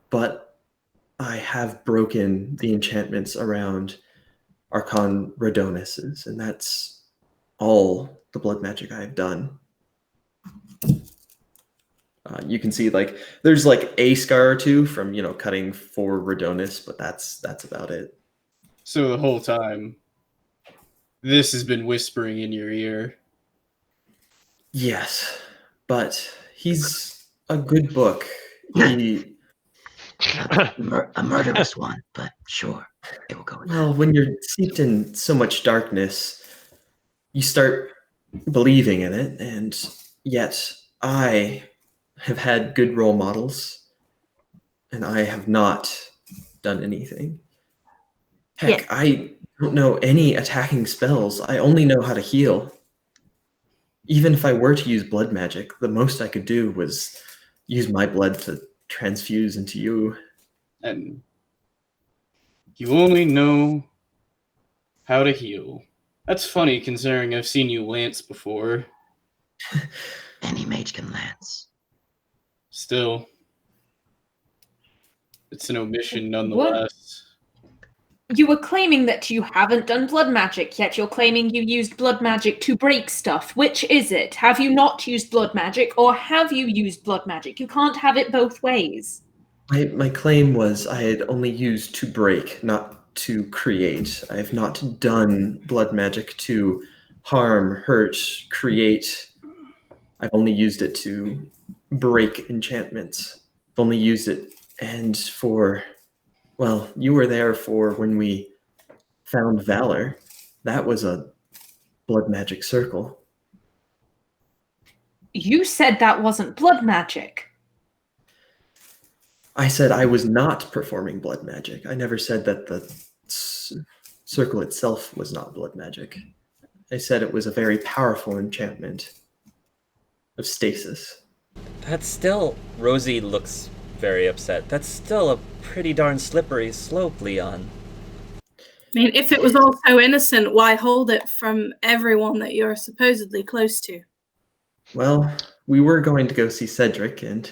but I have broken the enchantments around Archon Rhodonis's, and that's all the blood magic I've done. You can see, like, there's like a scar or two from, cutting for Rhodonis, but that's about it. So the whole time, this has been whispering in your ear. Yes, but he's a good book. He A murderous one, but sure, it will go with well, when you're steeped in so much darkness, you start believing in it, and yet I have had good role models, and I have not done anything. Heck, I don't know any attacking spells. I only know how to heal. Even if I were to use blood magic, the most I could do was use my blood to transfuse into you. And you only know how to heal. That's funny, considering I've seen you lance before. Any mage can lance. Still, it's an omission nonetheless. You were claiming that you haven't done blood magic, yet you're claiming you used blood magic to break stuff. Which is it? Have you not used blood magic, or have you used blood magic? You can't have it both ways. My claim was I had only used to break, not to create. I have not done blood magic to harm, hurt, create. I've only used it to break enchantments. I've only used it, and for, well, you were there for when we found Valor. That was a blood magic circle. You said that wasn't blood magic. I said I was not performing blood magic. I never said that the circle itself was not blood magic. I said it was a very powerful enchantment of stasis. That's still... Rosie looks very upset. That's still a pretty darn slippery slope, Leon. I mean, if it was all so innocent, why hold it from everyone that you're supposedly close to? Well, we were going to go see Cedric, and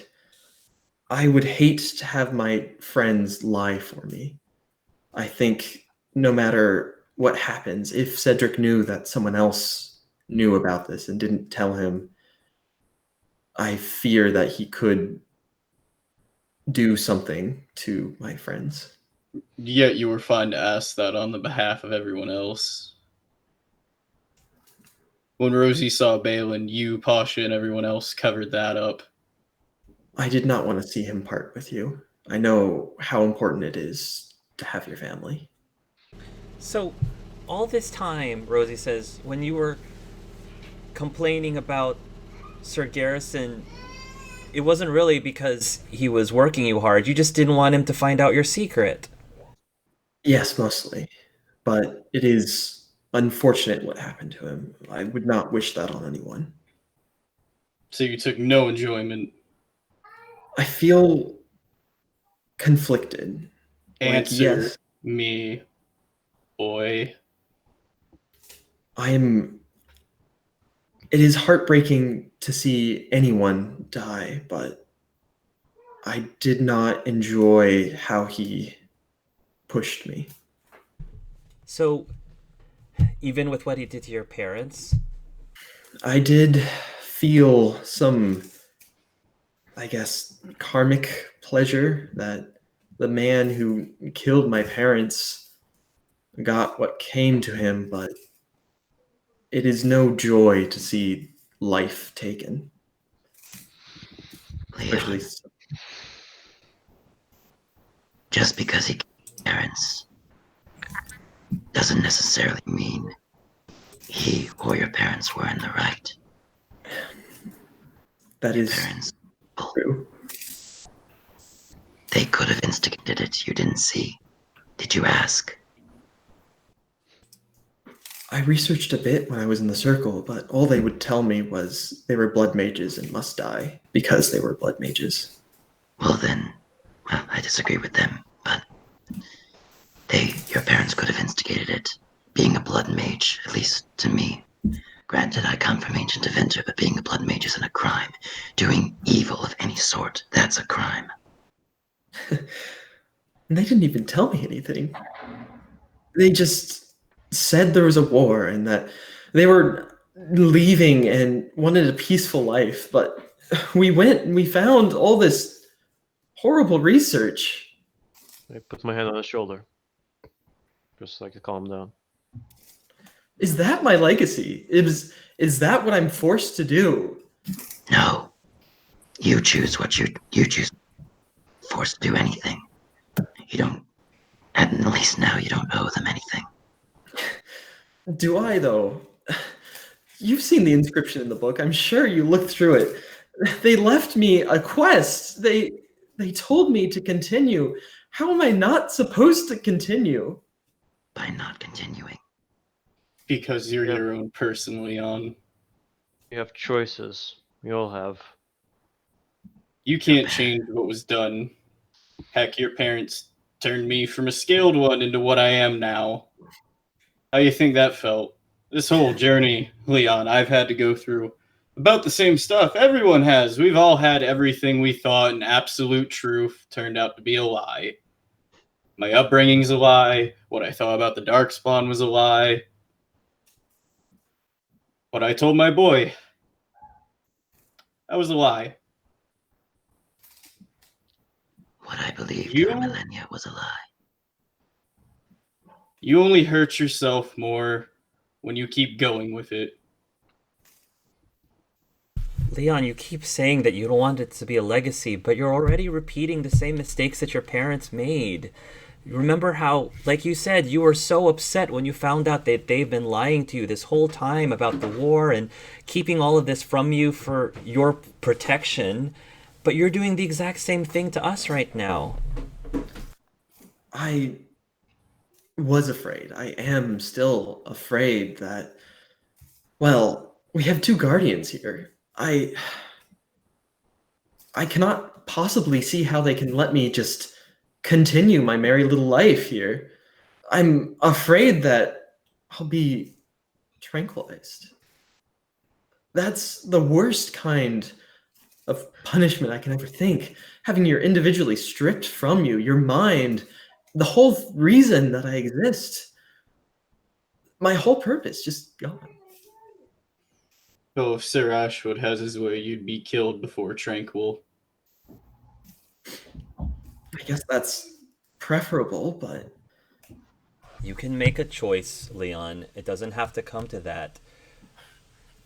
I would hate to have my friends lie for me. I think no matter what happens, if Cedric knew that someone else knew about this and didn't tell him, I fear that he could do something to my friends. Yet you were fine to ask that on the behalf of everyone else. When Rosie saw Balin, you, Pasha, and everyone else covered that up. I did not want to see him part with you. I know how important it is to have your family. So, all this time, Rosie says, when you were complaining about Sir Garrison, it wasn't really because he was working you hard. You just didn't want him to find out your secret. Yes, mostly. But it is unfortunate what happened to him. I would not wish that on anyone. So you took no enjoyment. I feel conflicted. Answer me, boy. It is heartbreaking to see anyone die, but I did not enjoy how he pushed me. So, even with what he did to your parents? I did feel some, I guess, karmic pleasure that the man who killed my parents got what came to him, but it is no joy to see life taken. Leon, just because he killed parents doesn't necessarily mean he or your parents were in the right. That is parents, true. They could have instigated it. You didn't see. Did you ask? I researched a bit when I was in the circle, but all they would tell me was they were blood mages and must die because they were blood mages. Well, I disagree with them, but your parents could have instigated it. Being a blood mage, at least to me. Granted, I come from ancient Aventer, but being a blood mage isn't a crime. Doing evil of any sort, that's a crime. They didn't even tell me anything. They just said there was a war and that they were leaving and wanted a peaceful life, but we went and we found all this horrible research. I put my hand on his shoulder, just like to calm him down. Is that my legacy? Is that what I'm forced to do? No. You choose what you choose. Forced to do anything. You don't, at least now you don't owe them anything. Do I, though? You've seen the inscription in the book. I'm sure you looked through it. They left me a quest. They told me to continue. How am I not supposed to continue? By not continuing. Because you're your own person, Leon. You have choices. We all have. You can't change what was done. Heck, your parents turned me from a scaled one into what I am now. How you think that felt? This whole journey, Leon, I've had to go through about the same stuff everyone has. We've all had everything we thought an absolute truth turned out to be a lie. My upbringing's a lie. What I thought about the Darkspawn was a lie. What I told my boy, that was a lie. What I believed for millennia was a lie. You only hurt yourself more when you keep going with it. Leon, you keep saying that you don't want it to be a legacy, but you're already repeating the same mistakes that your parents made. Remember how, like you said, you were so upset when you found out that they've been lying to you this whole time about the war and keeping all of this from you for your protection, but you're doing the exact same thing to us right now. was afraid. I am still afraid that, well, we have two guardians here. I cannot possibly see how they can let me just continue my merry little life here. I'm afraid that I'll be tranquilized. That's the worst kind of punishment I can ever think. Having your individually stripped from you, your mind, the whole reason that I exist, my whole purpose just gone. Oh, if Sir Ashwood has his way, you'd be killed before tranquil. I guess that's preferable, but You can make a choice, Leon. It doesn't have to come to that.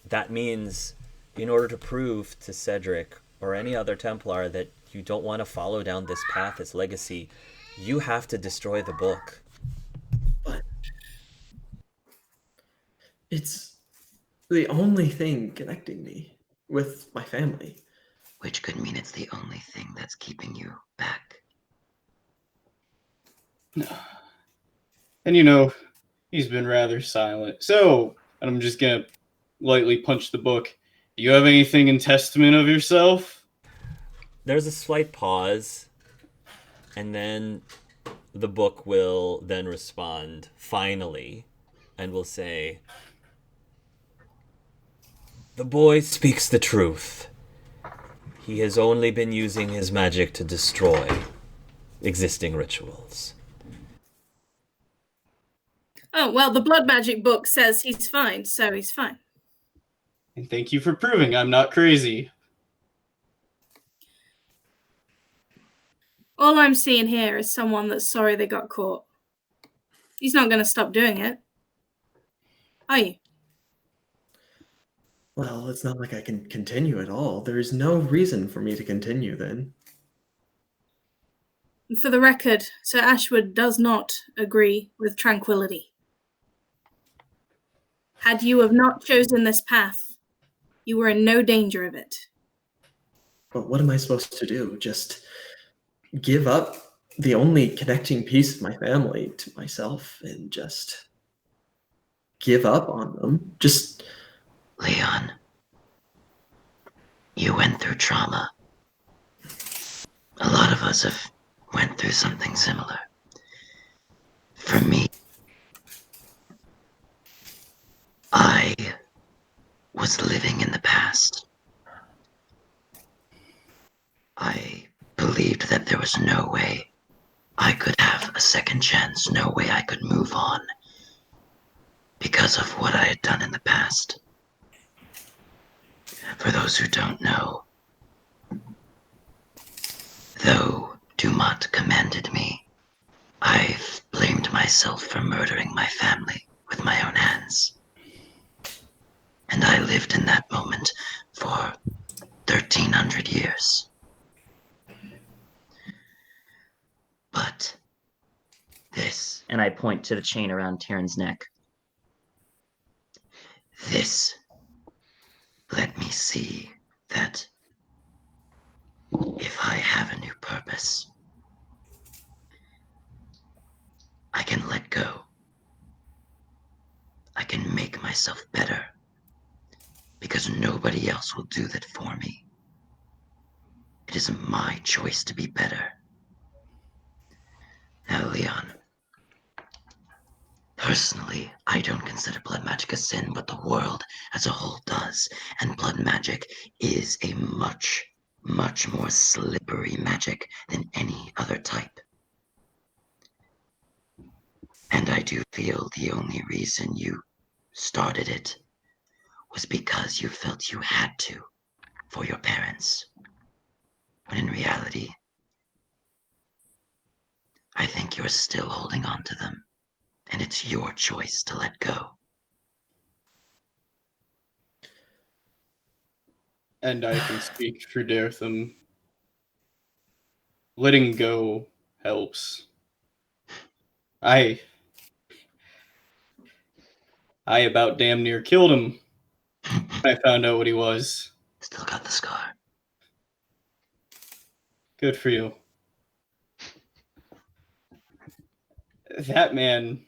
That means, in order to prove to Cedric or any other Templar that you don't want to follow down this path as legacy, you have to destroy the book. but it's the only thing connecting me with my family. Which could mean it's the only thing that's keeping you back. And you know, he's been rather silent. So, and I'm just gonna lightly punch the book. Do you have anything in testament of yourself? There's a slight pause, and then the book will then respond, finally, and will say, "The boy speaks the truth. He has only been using his magic to destroy existing rituals." Oh, well, the blood magic book says he's fine, so he's fine. And thank you for proving I'm not crazy. All I'm seeing here is someone that's sorry they got caught. He's not going to stop doing it. Are you? Well, it's not like I can continue at all. There is no reason for me to continue then. And for the record, Sir Ashwood does not agree with tranquility. Had you have not chosen this path, you were in no danger of it. But what am I supposed to do? Just give up the only connecting piece of my family to myself and just give up on them? Just Leon, you went through trauma. A lot of us have went through something similar. For me, I was living in the past. I believed that there was no way I could have a second chance, no way I could move on because of what I had done in the past. For those who don't know, though Dumont commanded me, I've blamed myself for murdering my family with my own hands. And I lived in that moment for 1,300 years. But this, and I point to the chain around Tyrion's neck, this let me see that if I have a new purpose, I can let go. I can make myself better because nobody else will do that for me. It is my choice to be better. Now, Leon, personally, I don't consider blood magic a sin, but the world as a whole does. And blood magic is a much, much more slippery magic than any other type. And I do feel the only reason you started it was because you felt you had to for your parents. When in reality, I think you're still holding on to them, and it's your choice to let go. And I can speak for Dartham. Letting go helps. I about damn near killed him when I found out what he was. Still got the scar. Good for you. that man,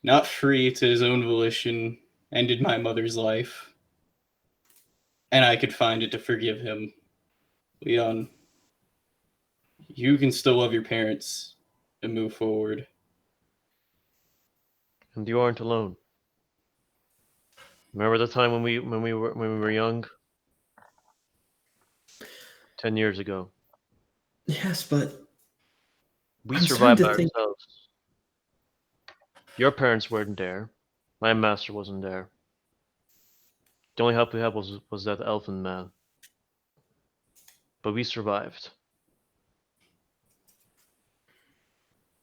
not free to his own volition, ended my mother's life. And I could find it to forgive him. Leon, you can still love your parents and move forward. And you aren't alone. Remember the time when we were young? 10 years ago. Yes, but We I'm survived by starting to think- ourselves. Your parents weren't there. My master wasn't there. The only help we had was that elfin man. But we survived.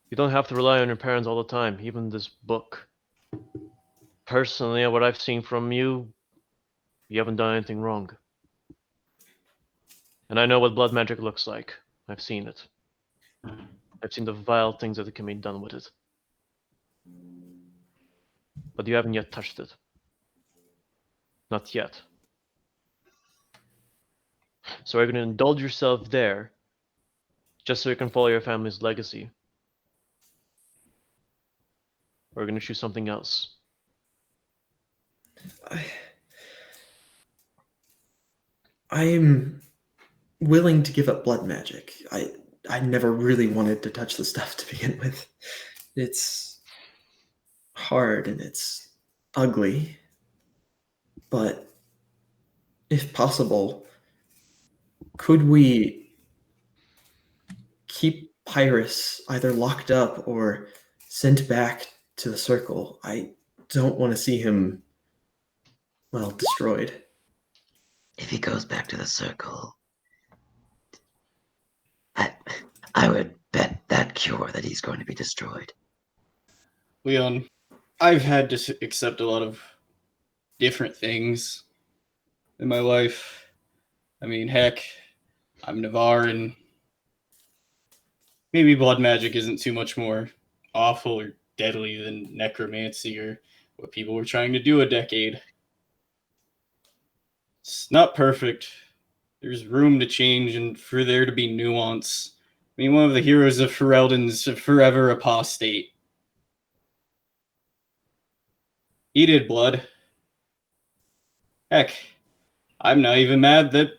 You don't have to rely on your parents all the time, even this book. Personally, what I've seen from you, you haven't done anything wrong. And I know what blood magic looks like. I've seen it. I've seen the vile things that can be done with it. But you haven't yet touched it. Not yet. So you're going to indulge yourself there, just so you can follow your family's legacy. Or you're going to choose something else. I'm willing to give up blood magic. I never really wanted to touch the stuff to begin with. It's hard and it's ugly. But if possible, could we keep Pyrrhus either locked up or sent back to the circle? I don't want to see him, well, destroyed. If he goes back to the circle, I would bet that cure that he's going to be destroyed. Leon, I've had to accept a lot of different things in my life. I mean, heck, I'm Navarre, and maybe blood magic isn't too much more awful or deadly than necromancy or what people were trying to do a decade. It's not perfect. There's room to change and for there to be nuance. I mean, one of the heroes of Ferelden's forever apostate. He did blood. Heck, I'm not even mad that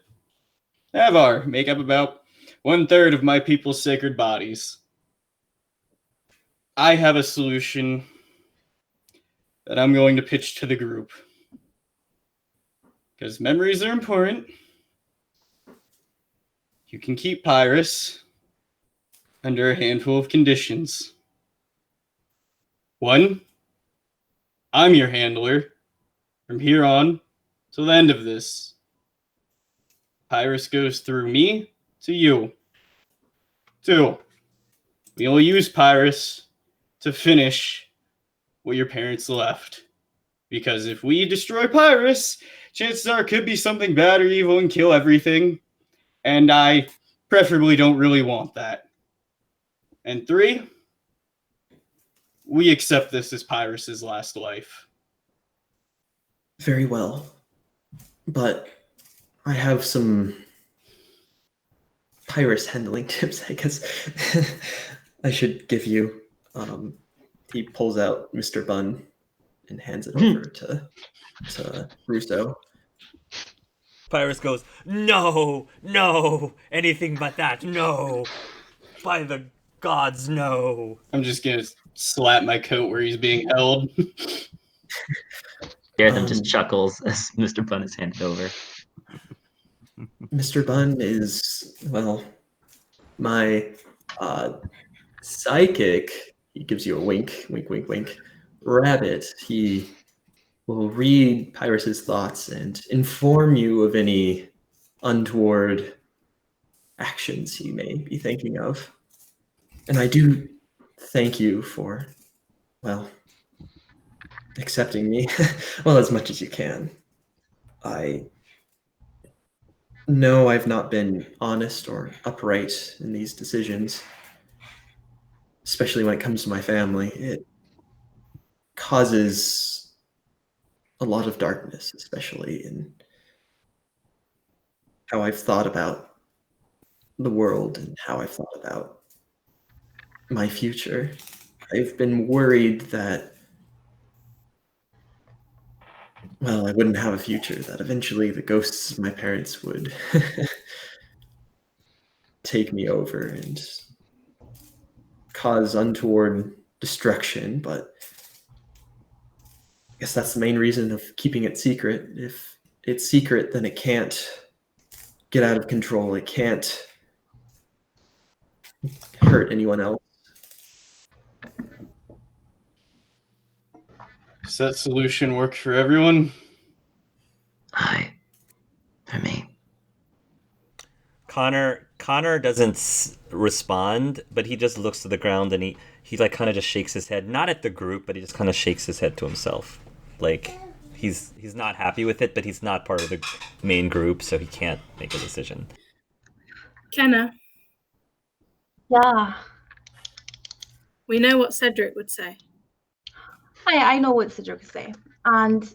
Navarre make up about 1/3 of my people's sacred bodies. I have a solution that I'm going to pitch to the group. Because memories are important. You can keep Pyrrhus under a handful of conditions. 1, I'm your handler from here on till the end of this. Pyrrhus goes through me to you. 2, we will use Pyrrhus to finish what your parents left. Because if we destroy Pyrrhus, chances are it could be something bad or evil and kill everything. And I preferably don't really want that. And 3, we accept this as Pyrrhus's last life. Very well. But I have some Pyrrhus handling tips, I guess. I should give you. He pulls out Mr. Bunn and hands it over to Russo. Pyrrhus goes, no, anything but that, no. By the gods, no. I'm just going to slap my coat where he's being held. Gareth just chuckles as Mr. Bunn is handed over. Mr. Bunn is, well, my psychic. He gives you a wink, wink, wink, wink. Rabbit. He will read Pyrrhus's thoughts and inform you of any untoward actions he may be thinking of. And I do thank you for, well, accepting me, well, as much as you can. I know I've not been honest or upright in these decisions, especially when it comes to my family. It causes a lot of darkness, especially in how I've thought about the world and how I've thought about my future. I've been worried that, well, I wouldn't have a future, that eventually the ghosts of my parents would take me over and cause untoward destruction, but I guess that's the main reason of keeping it secret. If it's secret, then it can't get out of control. It can't hurt anyone else. Does that solution work for everyone? For me. Connor doesn't respond, but he just looks to the ground and he like kind of just shakes his head, not at the group, but he just kind of shakes his head to himself. Like he's not happy with it, but he's not part of the main group, so he can't make a decision. Kenna, Yeah. we know what Cedric would say. I know what Cedric would say. And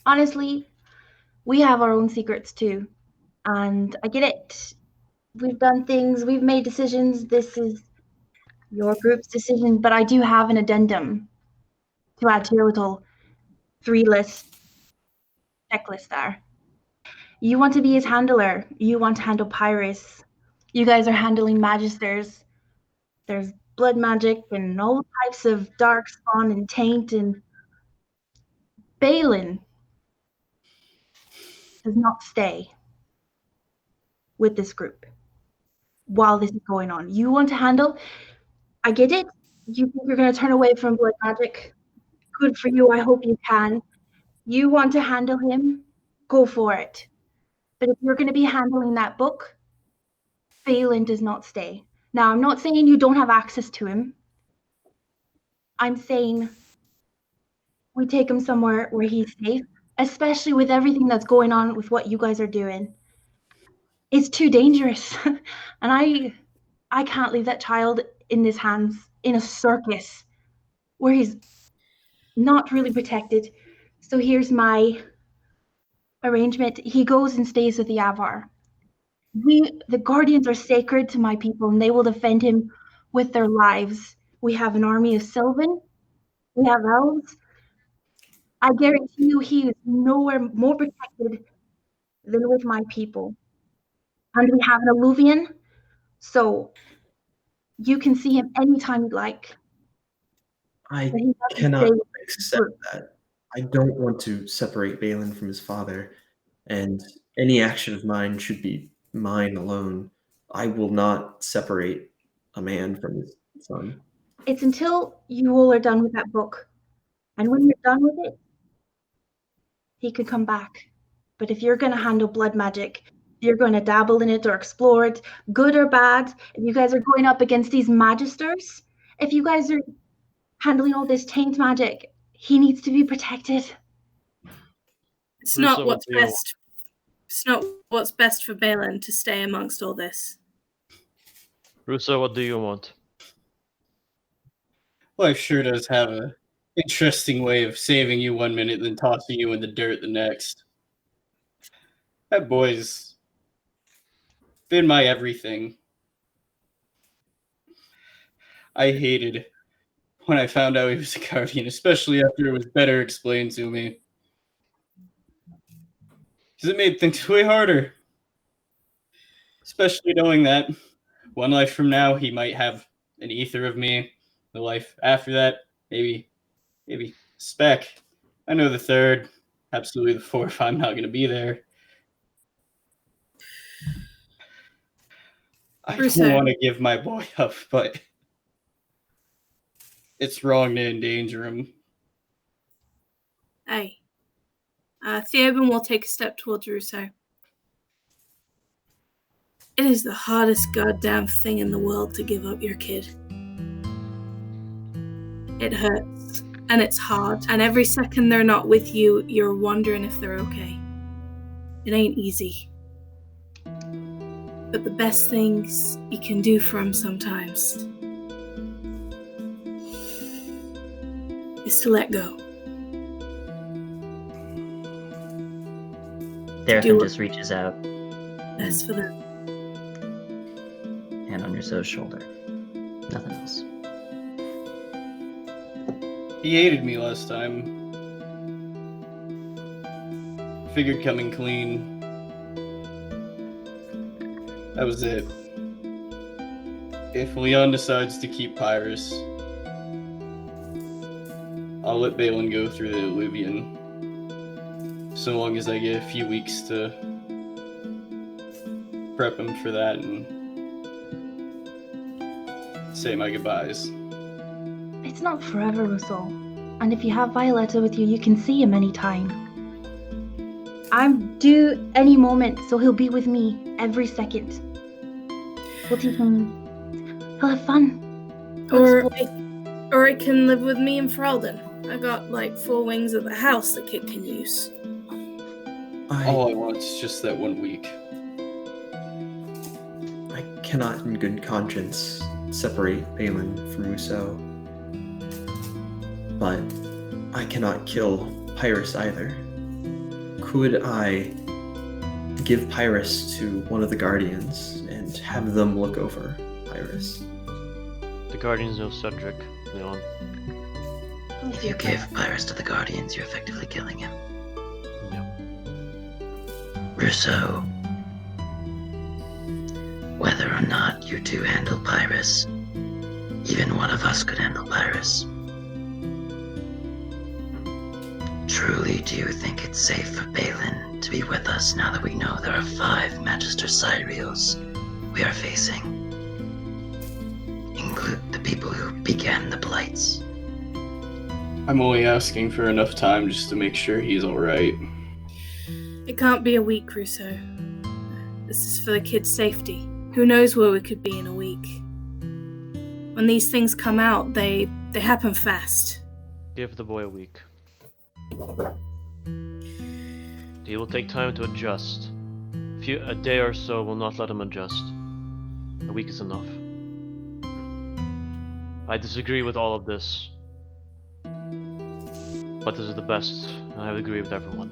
honestly, we have our own secrets too. And I get it. We've done things, we've made decisions. This is your group's decision, but I do have an addendum to add to your little 3-list checklist there. You want to be his handler. You want to handle Pyrus. You guys are handling Magisters. There's blood magic and all types of dark spawn and taint, and Balin does not stay with this group while this is going on. You want to handle, I get it. You think you're going to turn away from blood magic. Good for you. I hope you can. You want to handle him, go for it. But if you're going to be handling that book, Balin does not stay. Now, I'm not saying you don't have access to him. I'm saying we take him somewhere where he's safe, especially with everything that's going on with what you guys are doing. It's too dangerous. And I can't leave that child in his hands in a circus where he's not really protected. So here's my arrangement. He goes and stays with the Avar. The Guardians are sacred to my people, and they will defend him with their lives. We have an army of Sylvan. We have elves. I guarantee you he is nowhere more protected than with my people. And we have an Alluvian, so you can see him anytime you like. I But he doesn't cannot stay with accept that. I don't want to separate Balin from his father, and any action of mine should be mine alone. I will not separate a man from his son. It's until you all are done with that book. And when you're done with it, he could come back. But if you're going to handle blood magic, if you're going to dabble in it or explore it, good or bad, if you guys are going up against these magisters, if you guys are handling all this taint magic, he needs to be protected. It's Russo, not what what's do you want? best. It's not what's best for Balin to stay amongst all this. Russo, what do you want? Life sure does have a interesting way of saving you one minute, then tossing you in the dirt the next. That boy's been my everything. I hated when I found out he was a guardian, especially after it was better explained to me. Because it made things way harder. Especially knowing that one life from now, he might have an ether of me. The life after that, maybe Spec. I know the third, absolutely the fourth. I'm not going to be there. I Russo. don't want to give my boy up, but it's wrong to endanger him. Hey. Theoben will take a step towards Russo. It is the hardest goddamn thing in the world to give up your kid. It hurts, and it's hard, and every second they're not with you, you're wondering if they're okay. It ain't easy. But the best things you can do for them sometimes is to let go. Therathan just reaches out, That's for them. hand on Russo's shoulder. Nothing else. He hated me last time. Figured coming clean. That was it. If Leon decides to keep Pyrus, I'll let Balin go through the Illuvian. So long as I get a few weeks to prep him for that and say my goodbyes. It's not forever, Russell. And if you have Violetta with you, you can see him anytime. I'm due any moment, so he'll be with me every second. We'll teach him. He'll have fun. Or it can live with me in Ferelden. I got like 4 wings of the house the kid can use. All I want is just that 1 week. I cannot in good conscience separate Balin from Rousseau. But I cannot kill Pyrus either. Could I give Pyrus to one of the Guardians and have them look over Pyrus? The Guardians know Cedric, Leon. If you give Pyrus to the Guardians, you're effectively killing him. Yep. Rousseau, whether or not you two handle Pyrus, even one of us could handle Pyrus. Truly, do you think it's safe for Balin to be with us now that we know there are 5 Magister Cyrios we are facing? Include the people who began the Blights. I'm only asking for enough time just to make sure he's alright. It can't be a week, Rousseau. This is for the kid's safety. Who knows where we could be in a week? When these things come out, they happen fast. Give the boy a week. He will take time to adjust. A day or so will not let him adjust. A week is enough. I disagree with all of this, but this is the best, and I agree with everyone.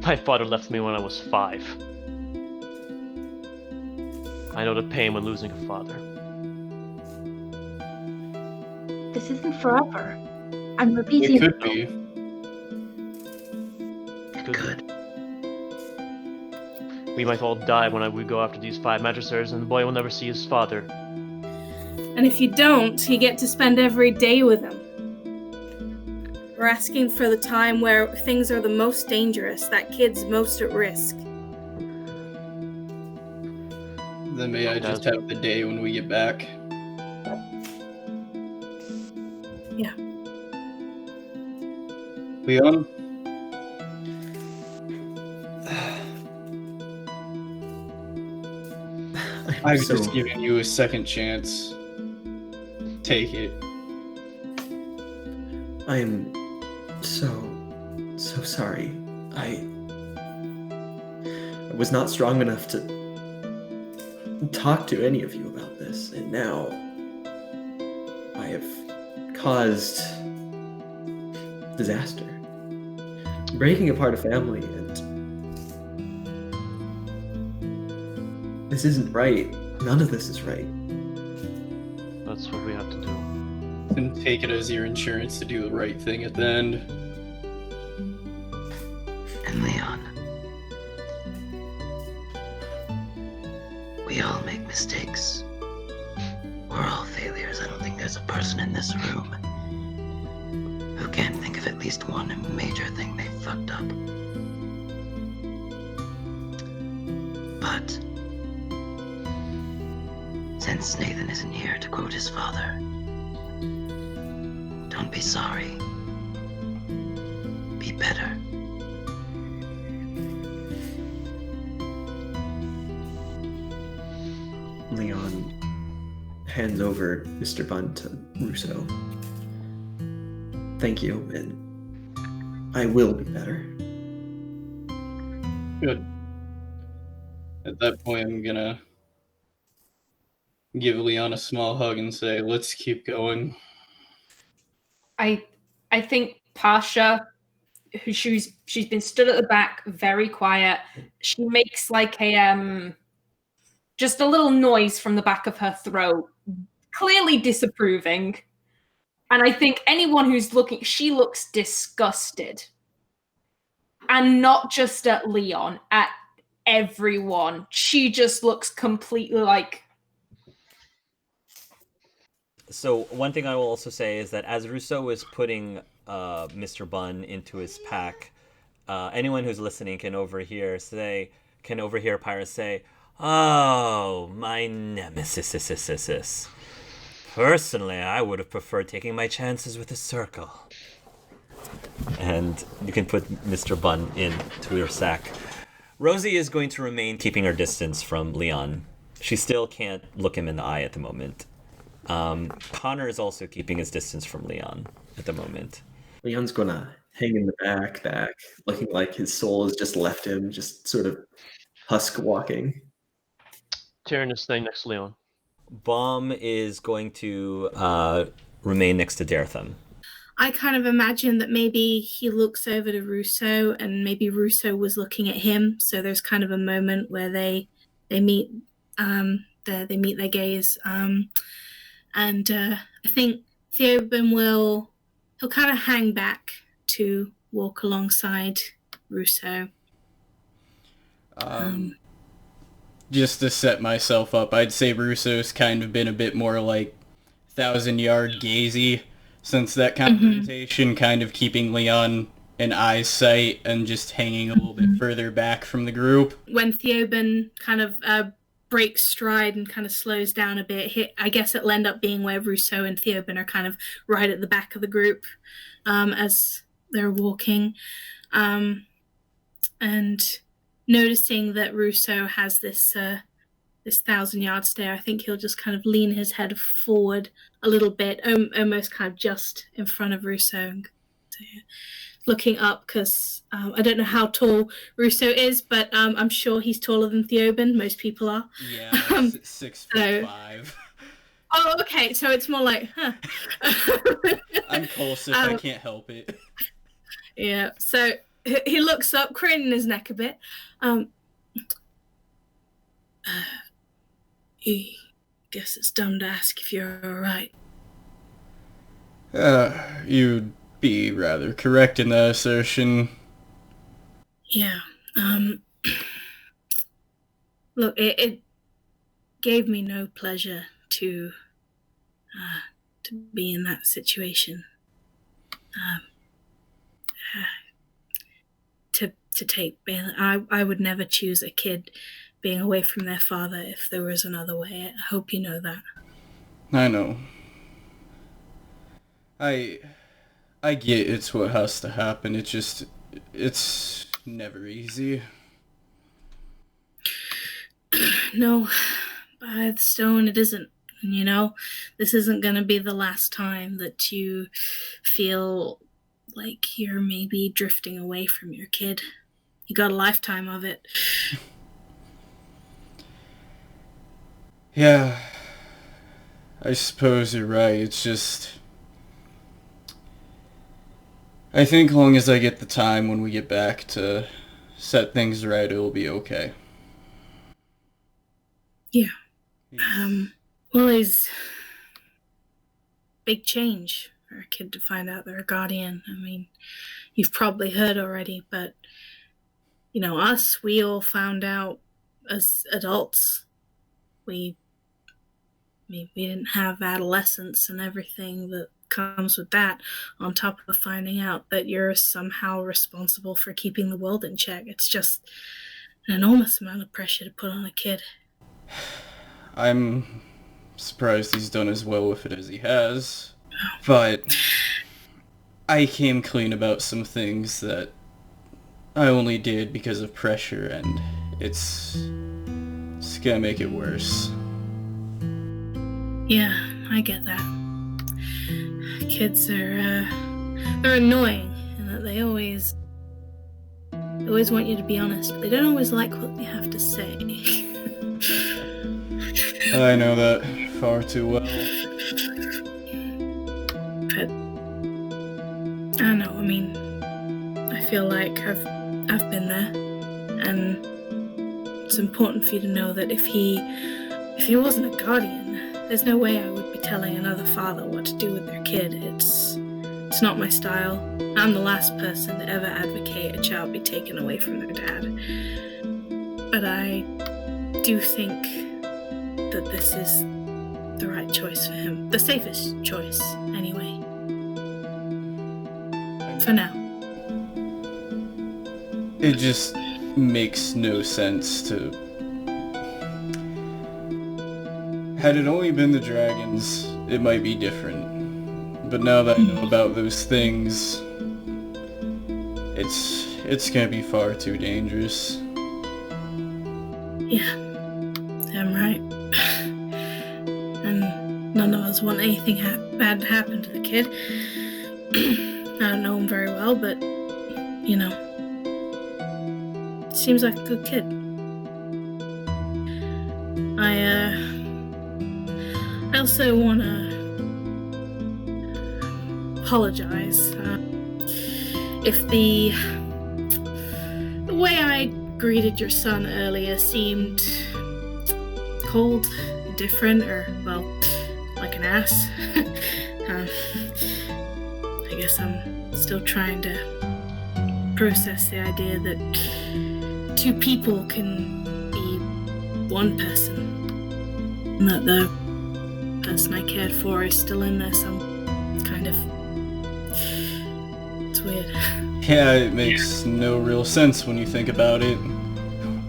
My father left me when I was 5. I know the pain when losing a father. This isn't forever. I'm repeating. It could be. It could. We might all die when we go after these 5 Magisters, and the boy will never see his father. And if you don't, you get to spend every day with him. We're asking for the time where things are the most dangerous, that kid's most at risk. Then may I just have the day when we get back? Yeah. Leon? I've just given you a second chance. Take it. I am so sorry. I was not strong enough to talk to any of you about this, and now I have caused disaster. Breaking apart a family, and this isn't right. None of this is right. That's what we have to do. And take it as your insurance to do the right thing at the end. And Leon, we all make mistakes. We're all failures. I don't think there's a person in this room who can't think of at least one major thing they fucked up. But since Nathan isn't here to quote his father, don't be sorry. Be better. Leon hands over Mr. Bunn to Rousseau. Thank you, and I will be better. Good. At that point, I'm gonna give Leon a small hug and say, let's keep going. I think Pasha, who she's been stood at the back, very quiet. She makes like a just a little noise from the back of her throat, clearly disapproving. And I think anyone who's looking, she looks disgusted. And not just at Leon, at everyone. She just looks completely like... So one thing I will also say is that as Rousseau is putting Mr. Bunn into his pack, anyone who's listening can overhear Pyrus say, "Oh, my nemesis. Personally, I would have preferred taking my chances with a circle." And you can put Mr. Bunn into your sack. Rosie is going to remain keeping her distance from Leon. She still can't look him in the eye at the moment. Connor is also keeping his distance from Leon at the moment. Leon's gonna hang in the back, looking like his soul has just left him, just sort of husk walking. Tyrion is staying next to Leon. Bomb is going to remain next to Daretham. I kind of imagine that maybe he looks over to Rousseau, and maybe Rousseau was looking at him. So there's kind of a moment where they meet they meet their gaze, and I think Theoben he'll kind of hang back to walk alongside Rousseau. Just to set myself up, I'd say Rousseau's kind of been a bit more like 1,000-yard gazy since that confrontation, kind of keeping Leon in eyesight and just hanging a little bit further back from the group. When Theoben kind of breaks stride and kind of slows down a bit, I guess it'll end up being where Rousseau and Theoben are kind of right at the back of the group as they're walking. And noticing that Rousseau has this 1,000-yard stare, I think he'll just kind of lean his head forward a little bit, almost kind of just in front of Rousseau, looking up, because I don't know how tall Rousseau is, but I'm sure he's taller than Theoben. Most people are. Yeah, 6'5". Oh, okay. So it's more like, huh. I'm Colsif, I can't help it. Yeah. So he looks up, craning his neck a bit. I guess it's dumb to ask if you're alright. You'd be rather correct in that assertion. Yeah. Look, it gave me no pleasure to be in that situation. To take Balin. I would never choose a kid being away from their father if there was another way. I hope you know that. I know. I get it's what has to happen. It's never easy. No, by the stone it isn't. You know, this isn't going to be the last time that you feel like you're maybe drifting away from your kid. You got a lifetime of it. Yeah, I suppose you're right. It's just... I think long as I get the time when we get back to set things right, it'll be okay. Yeah. Well, it's big change for a kid to find out they're a guardian. I mean, you've probably heard already, but, you know, we all found out as adults. We didn't have adolescence and everything that comes with that, on top of finding out that you're somehow responsible for keeping the world in check. It's just an enormous amount of pressure to put on a kid. I'm surprised he's done as well with it as he has, but I came clean about some things that I only did because of pressure, and it's gonna make it worse. Yeah, I get that. Kids are, they're annoying in that they always want you to be honest. They don't always like what you have to say. I know that far too well. But I don't know, I mean, I feel like I've been there, and it's important for you to know that if he wasn't a guardian, there's no way I would be telling another father what to do with their kid. It's not my style. I'm the last person to ever advocate a child be taken away from their dad. But I do think that this is the right choice for him. The safest choice, anyway. For now. It just makes no sense to... Had it only been the dragons, it might be different. But now that I know about those things, it's gonna be far too dangerous. Yeah, I'm right. And none of us want anything bad to happen to the kid. I don't know him very well, but, you know, seems like a good kid. I also want to apologize. If the way I greeted your son earlier seemed cold, different, or, well, like an ass, I guess I'm still trying to process the idea that two people can be one person, and that the person I cared for is still in there some kind of... It's weird. Yeah, it makes no real sense when you think about it.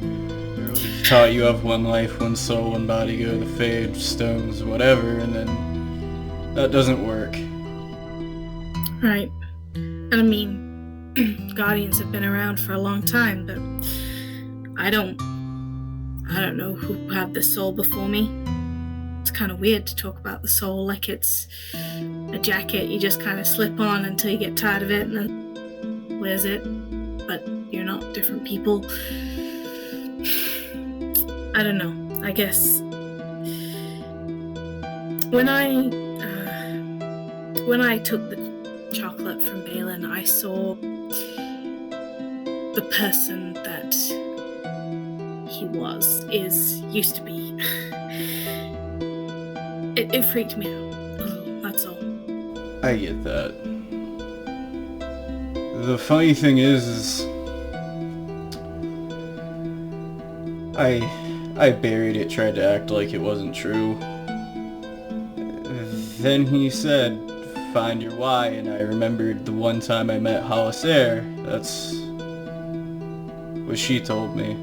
You're always taught you have one life, one soul, one body, go to the Fade, stones, whatever, and then that doesn't work. Right. And I mean, Guardians have been around for a long time, but I don't know who had the soul before me. It's kind of weird to talk about the soul like it's a jacket you just kind of slip on until you get tired of it and then wears it, but you're not different people. I don't know. I guess when I took the chocolate from Balin, I saw the person that he used to be. It freaked me out. That's all. I get that. The funny thing is I buried it, tried to act like it wasn't true. Then he said, find your why, and I remembered the one time I met Halasair. That's what she told me.